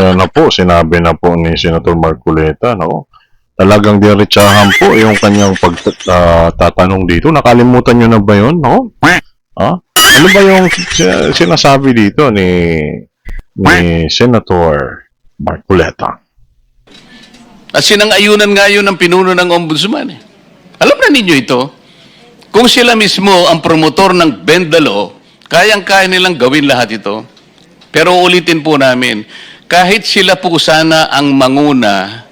ayan na po, sinabi na po ni Senator Marcoleta, no? Talagang diretsahan po yung kanyang pagtatanong dito. Nakalimutan nyo na ba yun, no? Ano ba yung sinasabi dito ni Senator Marcoleta? At sinang-ayunan nga yun ng pinuno ng ombudsman. Alam na ninyo ito. Kung sila mismo ang promotor ng bend the law, kayang-kaya nilang gawin lahat ito. Pero ulitin po namin, kahit sila po sana ang manguna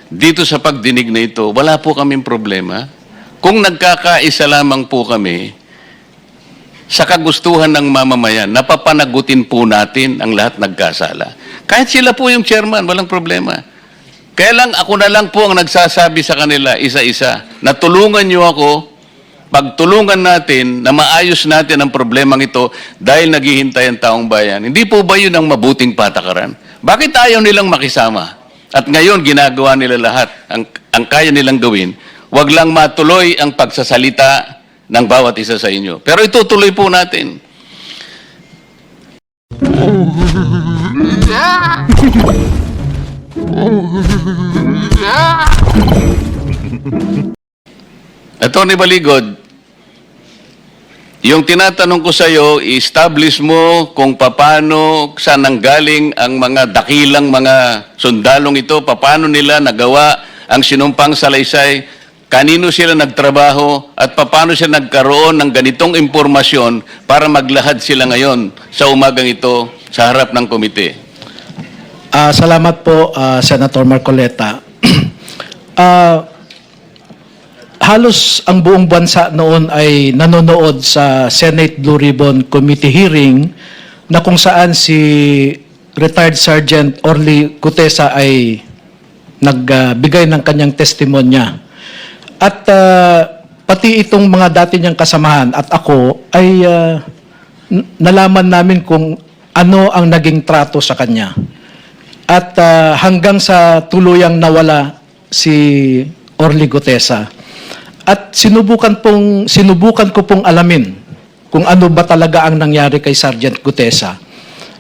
dito sa pagdinig na ito, wala po kaming problema. Kung nagkakaisa lamang po kami sa kagustuhan ng mamamayan, napapanagutin po natin ang lahat nagkasala. Kahit sila po yung chairman, walang problema. Kaya lang ako na lang po ang nagsasabi sa kanila isa-isa na tulungan nyo ako, pagtulungan natin na maayos natin ang problemang ito dahil naghihintay ang taong bayan. Hindi po ba yun ang mabuting patakaran? Bakit ayaw nilang makisama? At ngayon, ginagawa nila lahat. Ang kaya nilang gawin, wag lang matuloy ang pagsasalita ng bawat isa sa inyo. Pero itutuloy po natin. Attorney Baligod, yung tinatanong ko sa iyo, i-establish mo kung paano, saan nanggaling ang mga dakilang mga sundalong ito, paano nila nagawa ang sinumpang salaysay, kanino sila nagtrabaho, at paano sila nagkaroon ng ganitong impormasyon para maglahad sila ngayon sa umagang ito sa harap ng komite. Salamat po, Senator Marcoleta. Halos ang buong bansa noon ay nanonood sa Senate Blue Ribbon Committee hearing na kung saan si retired Sergeant Orly Gutesa ay nagbigay ng kanyang testimonya. At pati itong mga dati niyang kasamahan at ako ay nalaman namin kung ano ang naging trato sa kanya. At hanggang sa tuluyang nawala si Orly Gutesa. At sinubukan ko pong alamin kung ano ba talaga ang nangyari kay Sergeant Gutesa.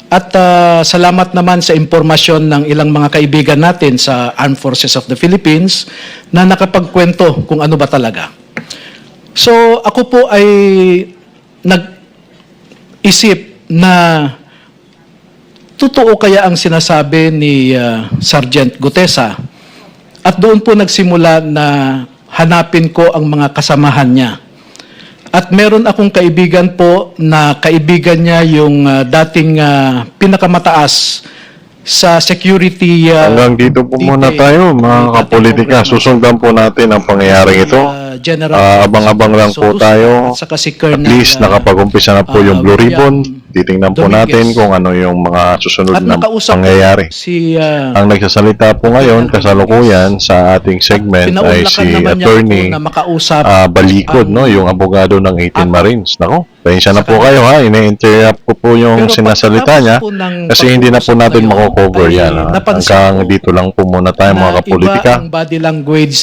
At salamat naman sa impormasyon ng ilang mga kaibigan natin sa Armed Forces of the Philippines na nakapagkwento kung ano ba talaga. So ako po ay nag-isip na totoo kaya ang sinasabi ni Sergeant Gutesa. At doon po nagsimula na hanapin ko ang mga kasamahan niya. At meron akong kaibigan po na kaibigan niya yung dating pinakamataas sa security. Hanggang dito po muna tayo, mga kapolitika. Susundan po natin ang pangyayaring ito. Abang-abang lang po tayo. At least nakapag-umpisa na po yung Blue Ribbon. Titingnan po natin kung ano yung mga susunod na pangyayari. Ang nagsasalita po ngayon, kasalukuyan sa ating segment ay si Attorney Balikod, no? Yung abogado ng 18 Marines. Nako, pasensya na po kayo ha, ine-interrupt ko po yung sinasalita niya kasi hindi na po natin mako-cover yan. Hanggang dito lang po muna tayo mga kapolitika. Ang body language